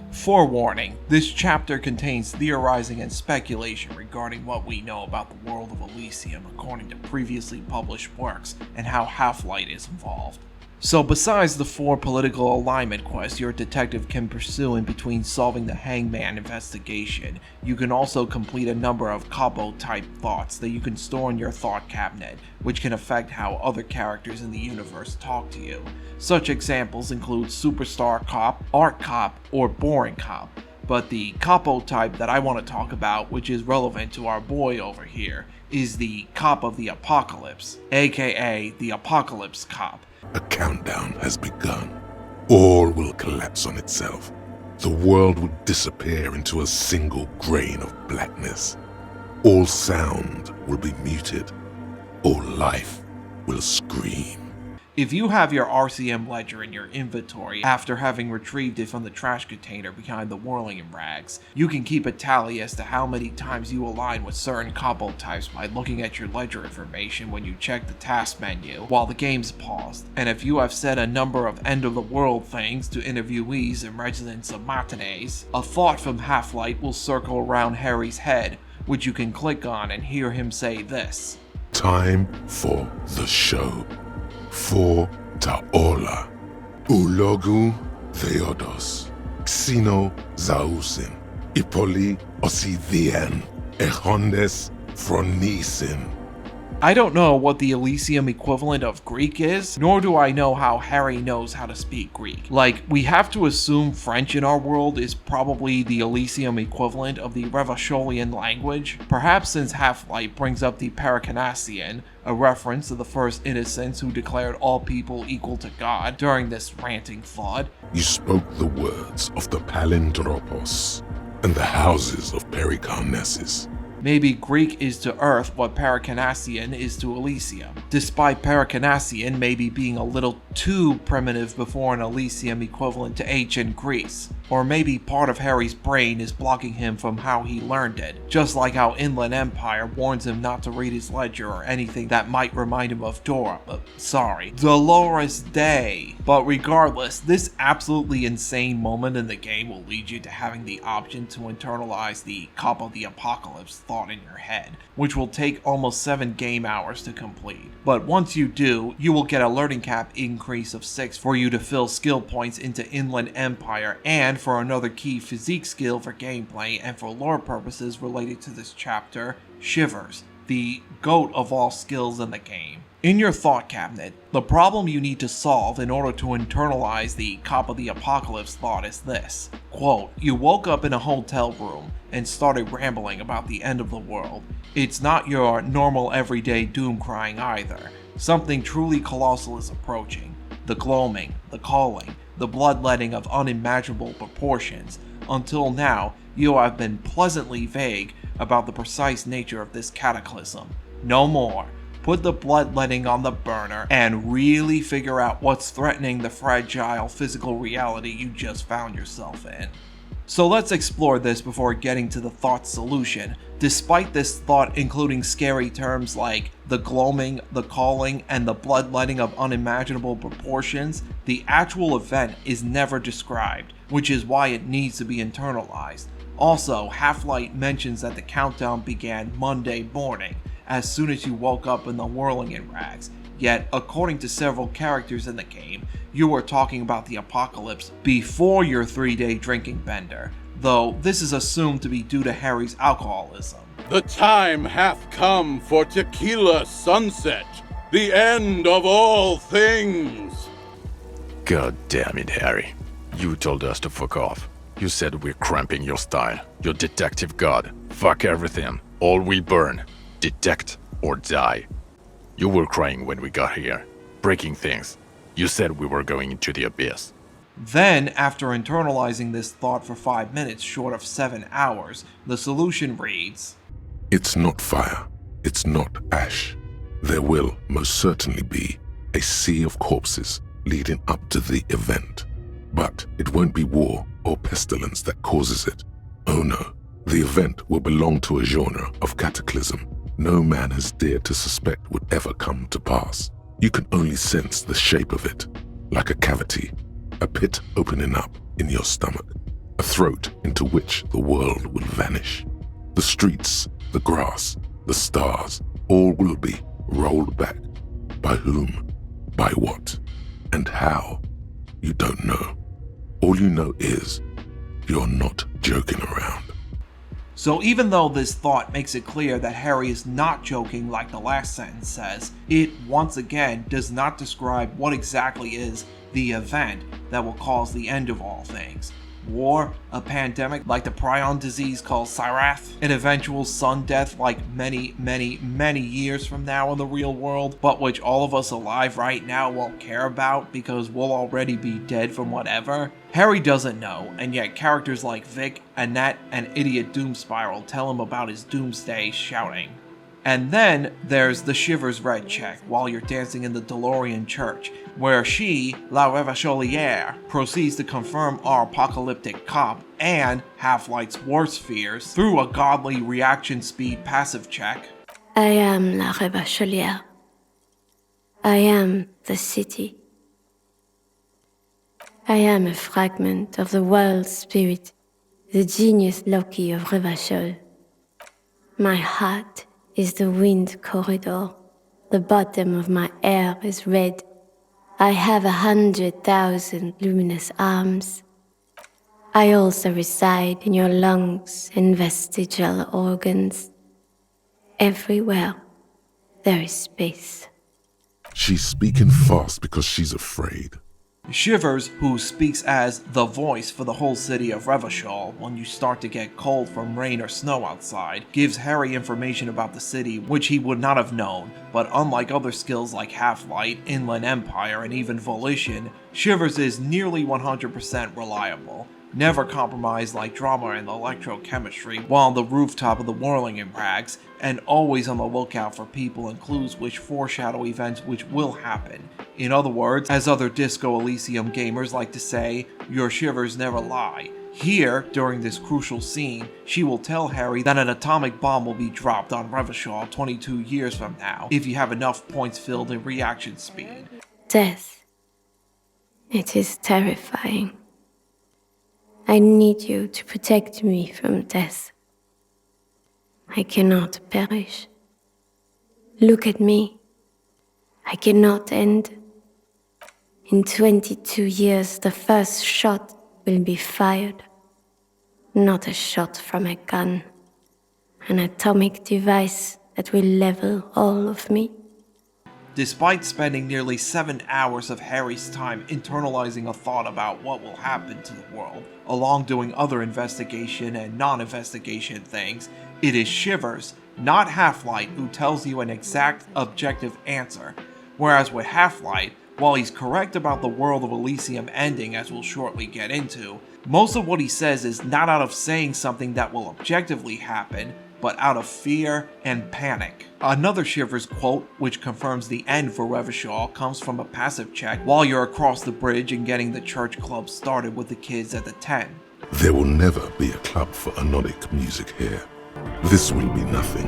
Forewarning, this chapter contains theorizing and speculation regarding what we know about the world of Elysium according to previously published works and how Half-Light is involved. So besides the 4 political alignment quests your detective can pursue in between solving the Hangman investigation, you can also complete a number of capo-type thoughts that you can store in your thought cabinet, which can affect how other characters in the universe talk to you. Such examples include Superstar Cop, Art Cop, or Boring Cop. But the capo type that I want to talk about, which is relevant to our boy over here, is the Cop of the Apocalypse, aka the Apocalypse Cop. A countdown has begun. All will collapse on itself. The world will disappear into a single grain of blackness. All sound will be muted. All life will scream. If you have your RCM ledger in your inventory after having retrieved it from the trash container behind the Whirling in Rags, you can keep a tally as to how many times you align with certain capo types by looking at your ledger information when you check the task menu while the game's paused. And if you have said a number of end-of-the-world things to interviewees and residents of Matinees, a thought from Half-Light will circle around Harry's head, which you can click on and hear him say this. Time for the show. For Taola. Ulogu Theodos. Xino Zausin. Ipoli Osithien. Echondes Fronisin. I don't know what the Elysium equivalent of Greek is, nor do I know how Harry knows how to speak Greek. Like, we have to assume French in our world is probably the Elysium equivalent of the Revacholian language, perhaps since Half-Light brings up the Paracanassian, a reference to the first innocents who declared all people equal to God during this ranting flood. You spoke the words of the Palindropos and the houses of Pericarnassus. Maybe Greek is to Earth what Paracanassian is to Elysium, despite Paracanassian maybe being a little too primitive before an Elysium equivalent to ancient Greece. Or maybe part of Harry's brain is blocking him from how he learned it, just like how Inland Empire warns him not to read his ledger or anything that might remind him of Dolores Day. But regardless, this absolutely insane moment in the game will lead you to having the option to internalize the Cop of the Apocalypse thought in your head, which will take almost 7 game hours to complete. But once you do, you will get a learning cap increase of 6 for you to fill skill points into Inland Empire, and for another key physique skill for gameplay and for lore purposes related to this chapter, Shivers, the goat of all skills in the game. In your thought cabinet, the problem you need to solve in order to internalize the Cop of the Apocalypse thought is this. Quote, you woke up in a hotel room and started rambling about the end of the world. It's not your normal everyday doom crying either. Something truly colossal is approaching. The gloaming, the calling, the bloodletting of unimaginable proportions. Until now, you have been pleasantly vague about the precise nature of this cataclysm. No more. Put the bloodletting on the burner and really figure out what's threatening the fragile physical reality you just found yourself in. So let's explore this before getting to the thought solution. Despite this thought including scary terms like the gloaming, the calling, and the bloodletting of unimaginable proportions, the actual event is never described, which is why it needs to be internalized. Also, Half-Light mentions that the countdown began Monday morning, as soon as you woke up in the Whirlingin rags. Yet, according to several characters in the game, you were talking about the apocalypse before your 3-day drinking bender, though this is assumed to be due to Harry's alcoholism. The time hath come for tequila sunset, the end of all things. God damn it, Harry. You told us to fuck off. You said we're cramping your style. You're detective god. Fuck everything. All we burn. Detect or die. You were crying when we got here, breaking things. You said we were going into the abyss. Then, after internalizing this thought for 5 minutes short of 7 hours, the solution reads, It's not fire. It's not ash. There will most certainly be a sea of corpses leading up to the event. But it won't be war or pestilence that causes it. Oh no, the event will belong to a genre of cataclysm no man has dared to suspect would ever come to pass. You can only sense the shape of it, like a cavity, a pit opening up in your stomach, a throat into which the world will vanish. The streets, the grass, the stars, all will be rolled back. By whom, by what, and how, you don't know. All you know is, you're not joking around. So even though this thought makes it clear that Harry is not joking like the last sentence says, it once again does not describe what exactly is the event that will cause the end of all things. War, a pandemic like the prion disease called Syrath, an eventual sun death like many years from now in the real world, but which all of us alive right now won't care about because we'll already be dead from whatever. Harry doesn't know, and yet characters like Vic, Annette, and Idiot Doom Spiral tell him about his doomsday shouting. And then there's the Shivers red check while you're dancing in the DeLorean church, where she, La Revacholière, proceeds to confirm our apocalyptic cop and Half-Light's worst fears through a godly reaction speed passive check. I am La Revacholière. I am the city. I am a fragment of the world spirit, the genius Loki of Revachol. My heart is the wind corridor, The bottom of my hair is red. I have 100,000 luminous arms. I also reside in your lungs and vestigial organs. Everywhere there is space. She's speaking fast because she's afraid. Shivers, who speaks as the voice for the whole city of Revachol when you start to get cold from rain or snow outside, gives Harry information about the city which he would not have known, but unlike other skills like Half-Light, Inland Empire, and even Volition, Shivers is nearly 100% reliable. Never compromised like drama and electrochemistry while on the rooftop of the whirling in rags, and always on the lookout for people and clues which foreshadow events which will happen. In other words, as other Disco Elysium gamers like to say, your shivers never lie. Here, during this crucial scene, she will tell Harry that an atomic bomb will be dropped on Revachol 22 years from now, if you have enough points filled in reaction speed. Death. It is terrifying. I need you to protect me from death. I cannot perish. Look at me. I cannot end. In 22 years, the first shot will be fired. Not a shot from a gun. An atomic device that will level all of me. Despite spending nearly 7 hours of Harry's time internalizing a thought about what will happen to the world, along doing other investigation and non-investigation things, it is Shivers, not Half-Light, who tells you an exact, objective answer. Whereas with Half-Light, while he's correct about the world of Elysium ending, as we'll shortly get into, most of what he says is not out of saying something that will objectively happen, but out of fear and panic. Another Shivers quote, which confirms the end for Revachol, comes from a passive check while you're across the bridge and getting the church club started with the kids at the 10. There will never be a club for anodic music here. This will be nothing.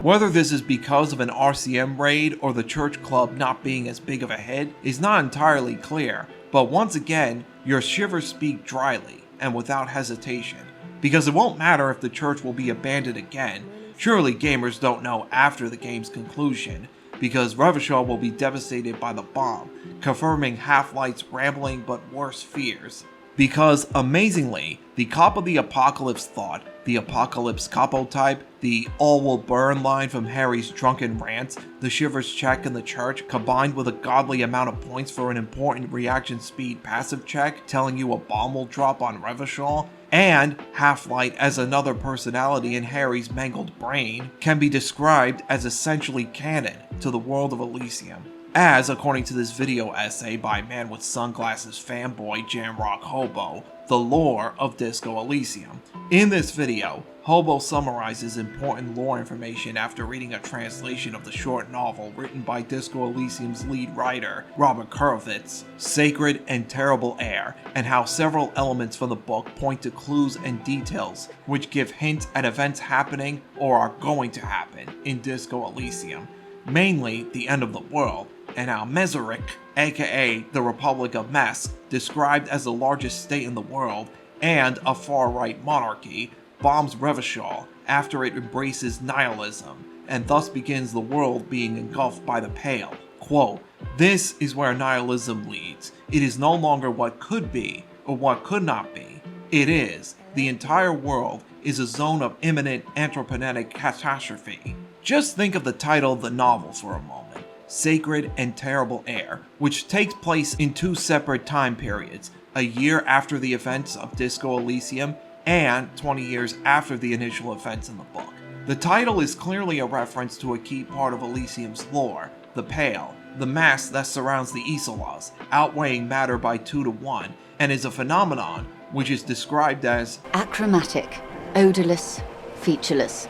Whether this is because of an RCM raid or the church club not being as big of a hit is not entirely clear, but once again, your Shivers speak dryly and without hesitation. Because it won't matter if the church will be abandoned again. Surely gamers don't know after the game's conclusion, because Revachol will be devastated by the bomb, confirming Half-Light's rambling but worse fears. Because, amazingly, the Cop of the Apocalypse thought, the Apocalypse Capo type, the all will burn line from Harry's drunken rants, the Shivers check in the church, combined with a godly amount of points for an important reaction speed passive check telling you a bomb will drop on Revachol, and Half-Light as another personality in Harry's mangled brain, can be described as essentially canon to the world of Elysium. As, according to this video essay by man with sunglasses fanboy Jamrock Hobo, the lore of Disco Elysium. In this video, Hobo summarizes important lore information after reading a translation of the short novel written by Disco Elysium's lead writer, Robert Kurovitz, Sacred and Terrible Air, and how several elements from the book point to clues and details which give hints at events happening or are going to happen in Disco Elysium, mainly the end of the world, and how Meseric, aka the Republic of Mesk, described as the largest state in the world and a far-right monarchy, bombs Revachol after it embraces nihilism, and thus begins the world being engulfed by the Pale. Quote, "This is where nihilism leads. It is no longer what could be, or what could not be. It is. The entire world is a zone of imminent anthropogenetic catastrophe." Just think of the title of the novel for a moment, Sacred and Terrible Air, which takes place in two separate time periods, a year after the events of Disco Elysium and 20 years after the initial events in the book. The title is clearly a reference to a key part of Elysium's lore, the Pale, the mass that surrounds the Isolas, outweighing matter by 2 to 1, and is a phenomenon which is described as achromatic, odorless, featureless.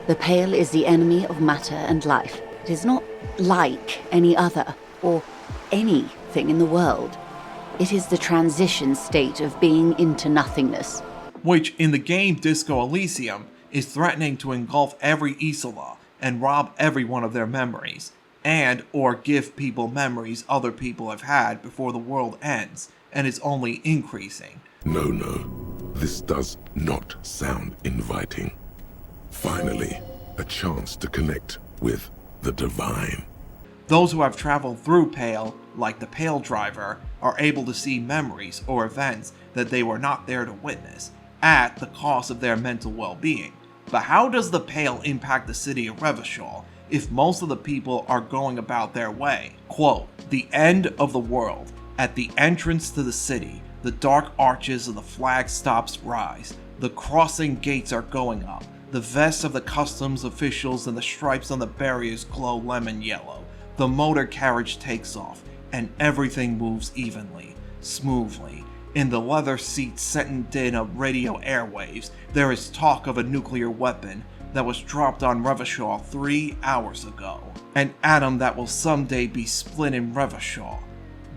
The Pale is the enemy of matter and life. It is not like any other, or anything in the world. It is the transition state of being into nothingness. Which, in the game Disco Elysium, is threatening to engulf every Isola and rob everyone of their memories, and or give people memories other people have had before the world ends, and is only increasing. No, this does not sound inviting. Finally, a chance to connect with the divine. Those who have traveled through Pale, like the Pale driver, are able to see memories or events that they were not there to witness, at the cost of their mental well-being. But how does the Pale impact the city of Revachol if most of the people are going about their way? Quote, "The end of the world. At the entrance to the city, the dark arches of the flagstops rise. The crossing gates are going up. The vests of the customs officials and the stripes on the barriers glow lemon yellow. The motor carriage takes off, and everything moves evenly, smoothly. In the leather seats sent in of radio airwaves, there is talk of a nuclear weapon that was dropped on Revachol 3 hours ago. An atom that will someday be split in Revachol."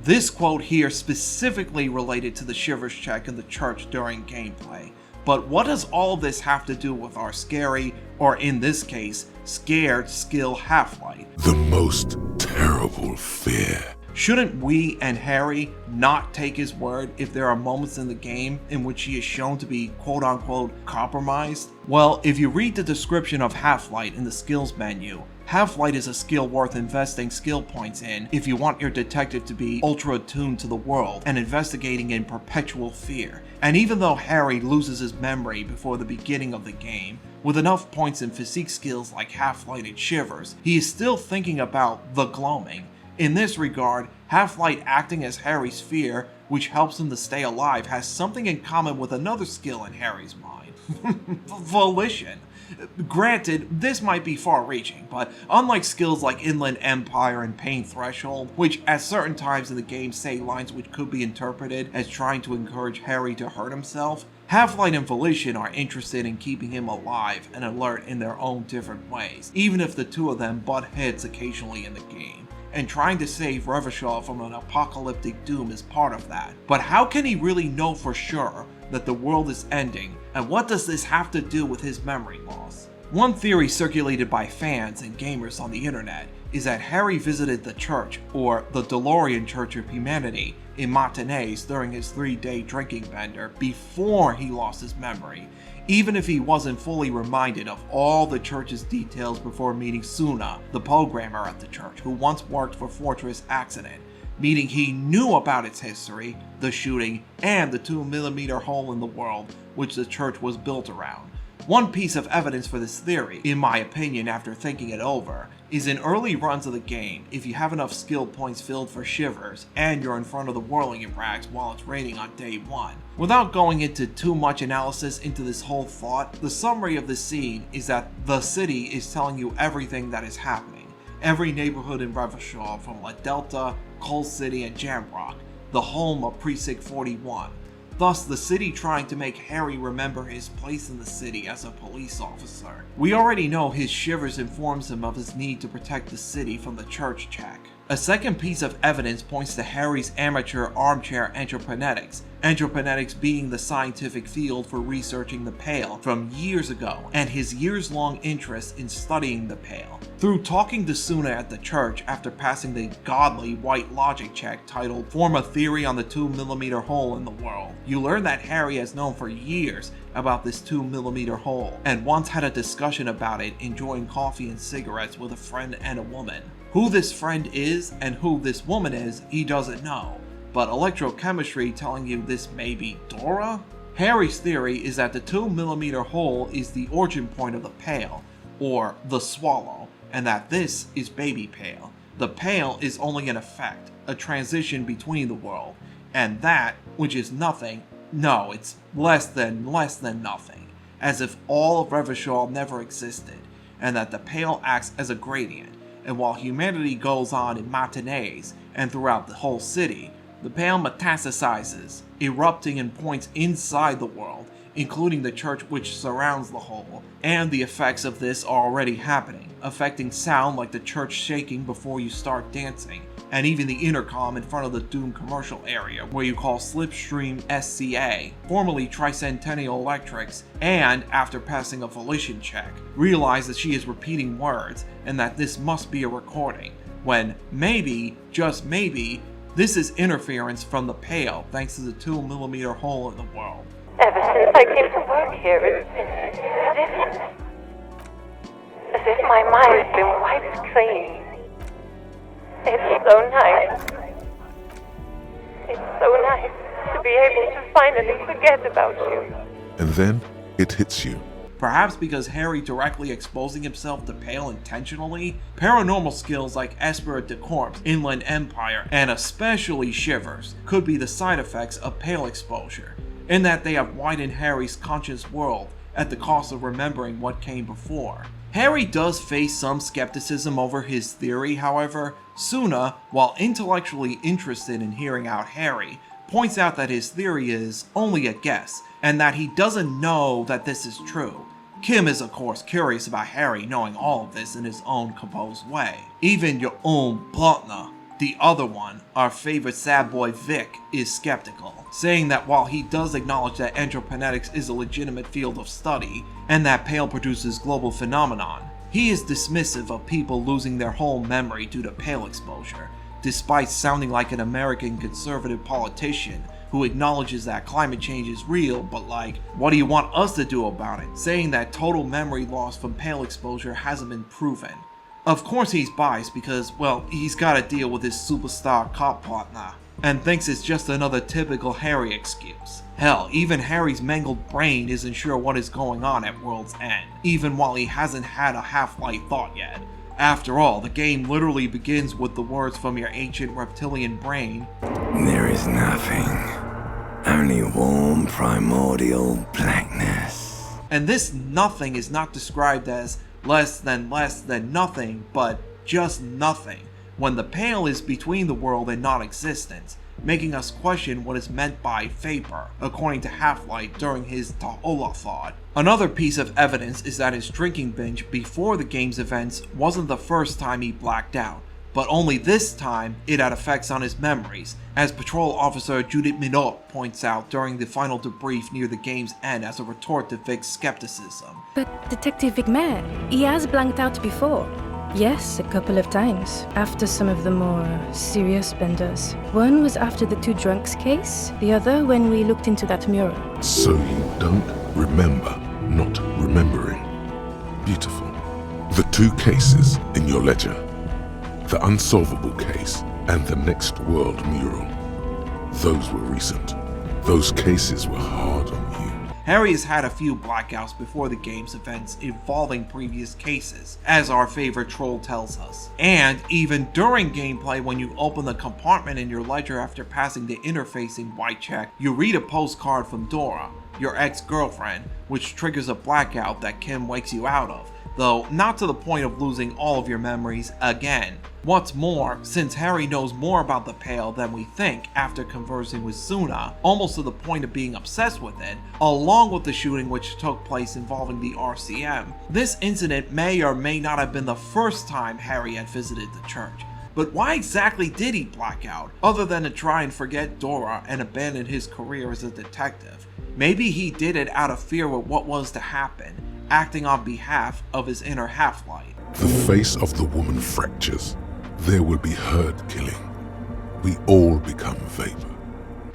This quote here specifically related to the Shivers check in the church during gameplay. But what does all of this have to do with our scary, or in this case, scared skill Half-Light? The most terrible fear. Shouldn't we and Harry not take his word if there are moments in the game in which he is shown to be quote-unquote compromised? Well, if you read the description of Half-Light in the skills menu, Half-Light is a skill worth investing skill points in if you want your detective to be ultra attuned to the world and investigating in perpetual fear. And even though Harry loses his memory before the beginning of the game, with enough points in physique skills like Half-Light and Shivers, he is still thinking about the gloaming. In this regard, Half-Light acting as Harry's fear, which helps him to stay alive, has something in common with another skill in Harry's mind. Volition. Granted, this might be far-reaching, but unlike skills like Inland Empire and Pain Threshold, which at certain times in the game say lines which could be interpreted as trying to encourage Harry to hurt himself, Half-Light and Volition are interested in keeping him alive and alert in their own different ways, even if the two of them butt heads occasionally in the game. And trying to save Revachol from an apocalyptic doom is part of that. But how can he really know for sure that the world is ending, and what does this have to do with his memory loss? One theory circulated by fans and gamers on the internet is that Harry visited the church, or the DeLorean Church of Humanity, in Martinez during his 3-day drinking bender before he lost his memory, even if he wasn't fully reminded of all the church's details before meeting Suna, the programmer at the church, who once worked for Fortress Accident, meaning he knew about its history, the shooting, and the 2mm hole in the world which the church was built around. One piece of evidence for this theory, in my opinion after thinking it over, is in early runs of the game, if you have enough skill points filled for Shivers, and you're in front of the Whirling Rags while it's raining on day 1. Without going into too much analysis into this whole thought, the summary of the scene is that the city is telling you everything that is happening. Every neighborhood in Revachol, from La Delta, Coal City, and Jamrock, the home of Precinct 41. Thus, the city trying to make Harry remember his place in the city as a police officer. We already know his Shivers informs him of his need to protect the city from the church check. A second piece of evidence points to Harry's amateur armchair entreprenetics, entreprenetics being the scientific field for researching the Pale from years ago, and his years-long interest in studying the Pale. Through talking to Suna at the church after passing the godly white logic check titled "Form a Theory on the 2mm hole in the world," you learn that Harry has known for years about this 2mm hole, and once had a discussion about it enjoying coffee and cigarettes with a friend and a woman. Who this friend is and who this woman is, he doesn't know, but electrochemistry telling you this may be Dora? Harry's theory is that the 2mm hole is the origin point of the Pale, or the Swallow, and that this is Baby Pale. The Pale is only an effect, a transition between the world, and that, which is nothing, no, it's less than nothing, as if all of Revachol never existed, and that the Pale acts as a gradient. And while humanity goes on in Martinez and throughout the whole city, the Pale metastasizes, erupting in points inside the world, including the church which surrounds the hole, and the effects of this are already happening, affecting sound like the church shaking before you start dancing, and even the intercom in front of the Doom commercial area where you call Slipstream SCA, formerly Tricentennial Electrics, and after passing a volition check, realize that she is repeating words and that this must be a recording, when maybe, just maybe, this is interference from the Pale thanks to the 2mm hole in the world. Ever since I came to work here, it's been as if my mind's been wiped clean. It's so nice. It's so nice to be able to finally forget about you. And then it hits you. Perhaps because Harry directly exposing himself to Pale intentionally, paranormal skills like Esprit de Corps, Inland Empire, and especially Shivers could be the side effects of Pale exposure, in that they have widened Harry's conscious world at the cost of remembering what came before. Harry does face some skepticism over his theory, however. Suna, while intellectually interested in hearing out Harry, points out that his theory is only a guess, and that he doesn't know that this is true. Kim is of course curious about Harry knowing all of this in his own composed way. Even your own partner, the other one, our favorite sad boy Vic, is skeptical, saying that while he does acknowledge that androponetics is a legitimate field of study, and that Pale produces global phenomenon, he is dismissive of people losing their whole memory due to Pale exposure, despite sounding like an American conservative politician who acknowledges that climate change is real, but like, what do you want us to do about it? Saying that total memory loss from Pale exposure hasn't been proven. Of course he's biased because, well, he's gotta deal with his superstar cop partner, and thinks it's just another typical Harry excuse. Hell, even Harry's mangled brain isn't sure what is going on at World's End, even while he hasn't had a half-light thought yet. After all, the game literally begins with the words from your ancient reptilian brain, "There is nothing, only warm primordial blackness." And this nothing is not described as less than nothing, but just nothing, when the Pale is between the world and non-existence, making us question what is meant by vapor, according to Half-Light during his Ta'ola thought. Another piece of evidence is that his drinking binge before the game's events wasn't the first time he blacked out, but only this time it had effects on his memories, as Patrol Officer Judith Minot points out during the final debrief near the game's end as a retort to Vic's skepticism. But Detective Vigmer, he has blanked out before. Yes, a couple of times, after some of the more serious benders. One was after the two drunks case, the other when we looked into that mirror. So you don't remember not remembering. Beautiful. The two cases in your ledger, the unsolvable case and the Next World mural, those were recent. Those cases were hard on you. Harry has had a few blackouts before the game's events involving previous cases, as our favorite troll tells us. And even during gameplay, when you open the compartment in your ledger after passing the interfacing white check, you read a postcard from Dora, your ex-girlfriend, which triggers a blackout that Kim wakes you out of, though not to the point of losing all of your memories again. What's more, since Harry knows more about the Pale than we think after conversing with Suna, almost to the point of being obsessed with it, along with the shooting which took place involving the RCM, this incident may or may not have been the first time Harry had visited the church. But why exactly did he black out, other than to try and forget Dora and abandon his career as a detective? Maybe he did it out of fear of what was to happen, acting on behalf of his inner Half-Light. The face of the woman fractures. There will be herd killing. We all become vapor.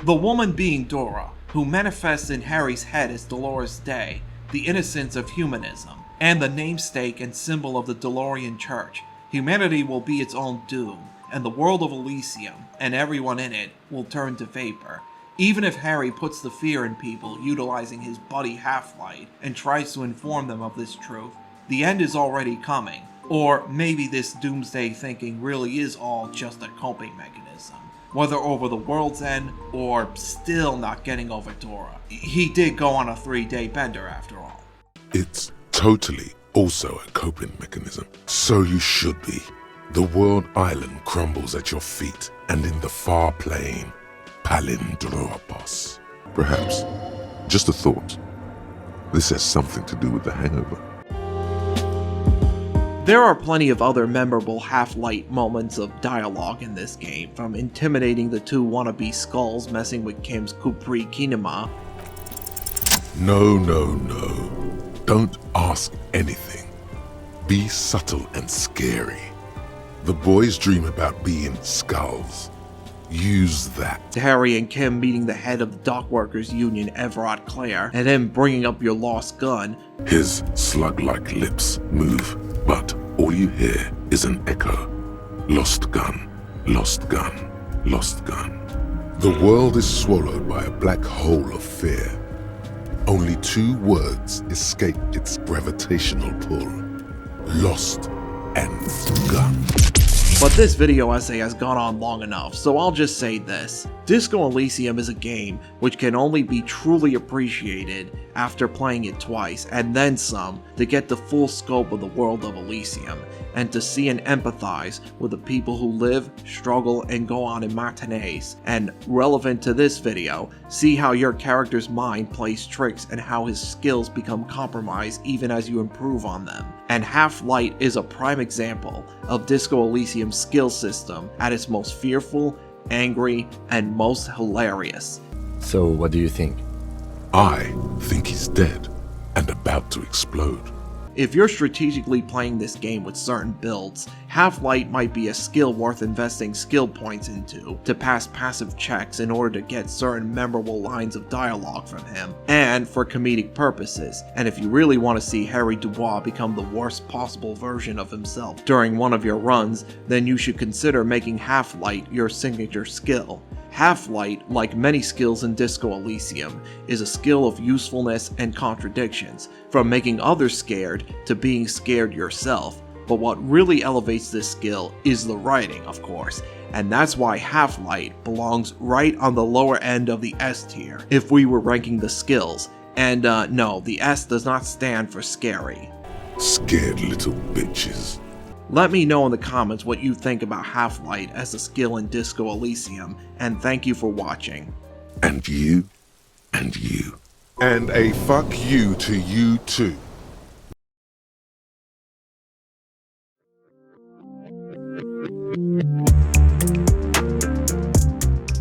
The woman being Dora, who manifests in Harry's head as Dolores Day, the innocence of humanism, and the namesake and symbol of the DeLorean Church. Humanity will be its own doom, and the world of Elysium, and everyone in it, will turn to vapor. Even if Harry puts the fear in people utilizing his buddy Half-Light and tries to inform them of this truth, the end is already coming. Or maybe this doomsday thinking really is all just a coping mechanism, whether over the world's end or still not getting over Dora. He did go on a 3-day bender after all. It's totally also a coping mechanism. So you should be. The world island crumbles at your feet, and in the far plain, Palindropos. Perhaps, just a thought, this has something to do with the hangover. There are plenty of other memorable Half-Light moments of dialogue in this game, from intimidating the two wannabe skulls messing with Kim's Capri Kinema. No. Don't ask anything. Be subtle and scary. The boys dream about being skulls. Use that. To Harry and Kim meeting the head of the Dock Workers Union, Everard Clare, and him bringing up your lost gun. His slug-like lips move, but all you hear is an echo. Lost gun. Lost gun, lost gun. The world is swallowed by a black hole of fear. Only 2 words escape its gravitational pull. Lost and gun. But this video essay has gone on long enough, so I'll just say this. Disco Elysium is a game which can only be truly appreciated after playing it twice and then some to get the full scope of the world of Elysium, and to see and empathize with the people who live, struggle, and go on in matinees. And relevant to this video, see how your character's mind plays tricks and how his skills become compromised even as you improve on them. And Half-Light is a prime example of Disco Elysium's skill system at its most fearful, angry, and most hilarious. So what do you think? I think he's dead and about to explode. If you're strategically playing this game with certain builds, Half-Light might be a skill worth investing skill points into to pass passive checks in order to get certain memorable lines of dialogue from him, and for comedic purposes. And if you really want to see Harry Dubois become the worst possible version of himself during one of your runs, then you should consider making Half-Light your signature skill. Half-Light, like many skills in Disco Elysium, is a skill of usefulness and contradictions, from making others scared to being scared yourself. But what really elevates this skill is the writing, of course, and that's why Half-Light belongs right on the lower end of the S tier if we were ranking the skills. And no, the S does not stand for scary. Scared little bitches. Let me know in the comments what you think about Half-Light as a skill in Disco Elysium, and thank you for watching. And you, and you. And a fuck you to you too.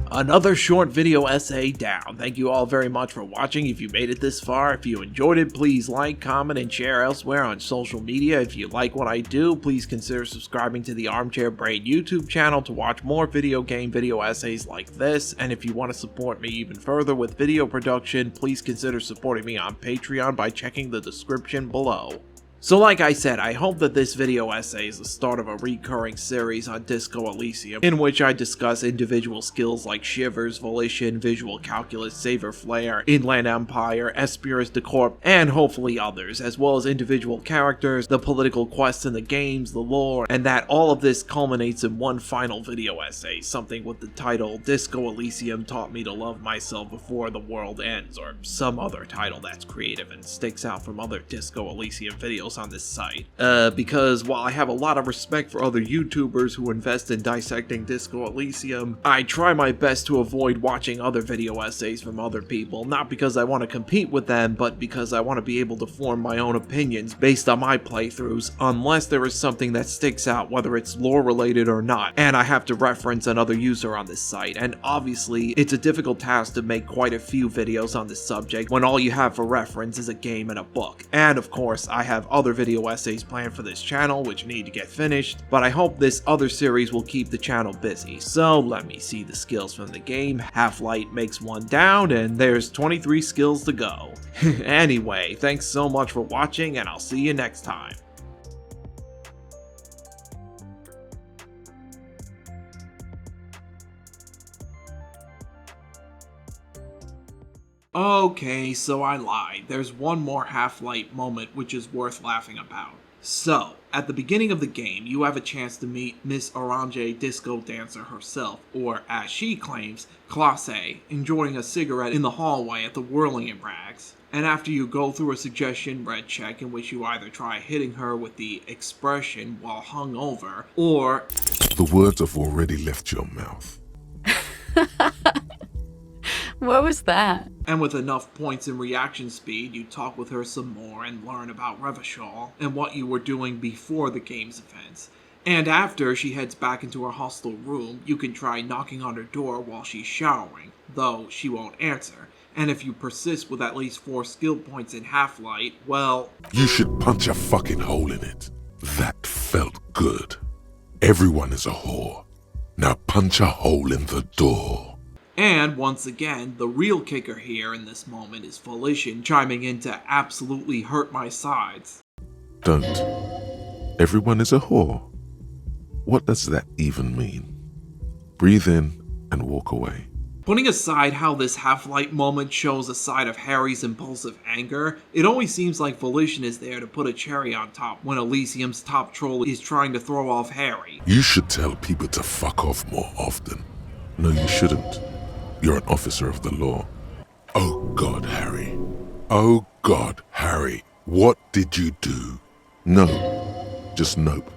Another short video essay down. Thank you all very much for watching. If you made it this far, if you enjoyed it, please like, comment, and share elsewhere on social media. If you like what I do, please consider subscribing to the Armchair Brain YouTube channel to watch more video game video essays like this. And if you want to support me even further with video production, please consider supporting me on Patreon by checking the description below. So like I said, I hope that this video essay is the start of a recurring series on Disco Elysium, in which I discuss individual skills like Shivers, Volition, Visual Calculus, Saber Flare, Inland Empire, Espirus de Corp, and hopefully others, as well as individual characters, the political quests in the games, the lore, and that all of this culminates in one final video essay, something with the title Disco Elysium Taught Me to Love Myself Before the World Ends, or some other title that's creative and sticks out from other Disco Elysium videos on this site. Because while I have a lot of respect for other YouTubers who invest in dissecting Disco Elysium, I try my best to avoid watching other video essays from other people, not because I want to compete with them, but because I want to be able to form my own opinions based on my playthroughs, unless there is something that sticks out, whether it's lore related or not, and I have to reference another user on this site. And obviously, it's a difficult task to make quite a few videos on this subject when all you have for reference is a game and a book. And of course, I have other video essays planned for this channel which need to get finished, but I hope this other series will keep the channel busy. So let me see the skills from the game. Half-Light makes one down, and there's 23 skills to go. Anyway, thanks so much for watching, and I'll see you next time. Okay, so I lied. There's one more Half-Light moment which is worth laughing about. So, at the beginning of the game, you have a chance to meet Miss Orange Disco Dancer herself, or as she claims, Classe, enjoying a cigarette in the hallway at the Whirling in Rags. And after you go through a suggestion red check in which you either try hitting her with the expression while hung over, or the words have already left your mouth. What was that? And with enough points in reaction speed, you talk with her some more and learn about Revachol and what you were doing before the game's events. And after she heads back into her hostel room, you can try knocking on her door while she's showering, though she won't answer. And if you persist with at least 4 skill points in Half-Light, well, you should punch a fucking hole in it. That felt good. Everyone is a whore. Now punch a hole in the door. And once again, the real kicker here in this moment is Volition chiming in to absolutely hurt my sides. Don't. Everyone is a whore. What does that even mean? Breathe in and walk away. Putting aside how this Half-Light moment shows a side of Harry's impulsive anger, it always seems like Volition is there to put a cherry on top when Elysium's top troll is trying to throw off Harry. You should tell people to fuck off more often. No, you shouldn't. You're an officer of the law. Oh God, Harry. Oh God, Harry. What did you do? No. Just nope.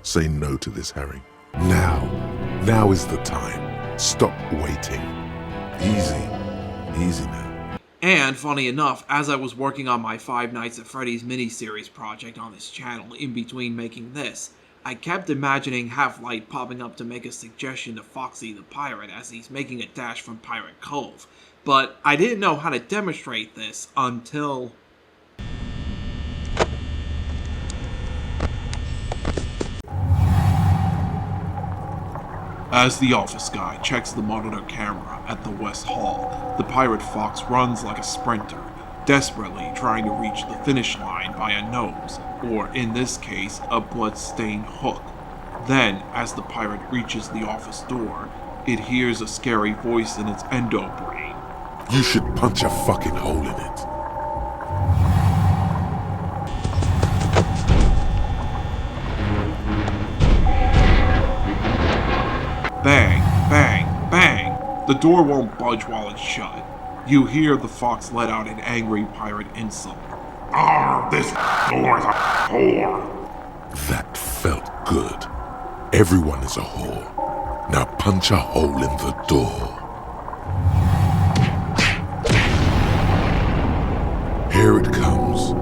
Say no to this, Harry. Now is the time. Stop waiting. Easy now. And, funny enough, as I was working on my Five Nights at Freddy's miniseries project on this channel in between making this, I kept imagining Half-Light popping up to make a suggestion to Foxy the Pirate as he's making a dash from Pirate Cove, but I didn't know how to demonstrate this until... As the office guy checks the monitor camera at the West Hall, the Pirate Fox runs like a sprinter, desperately trying to reach the finish line by a nose, or in this case, a blood-stained hook. Then, as the pirate reaches the office door, it hears a scary voice in its endo-brain. You should punch a fucking hole in it. Bang, bang, bang! The door won't budge while it's shut. You hear the fox let out an angry pirate insult. This door's a whore. That felt good. Everyone is a whore. Now punch a hole in the door. Here it comes.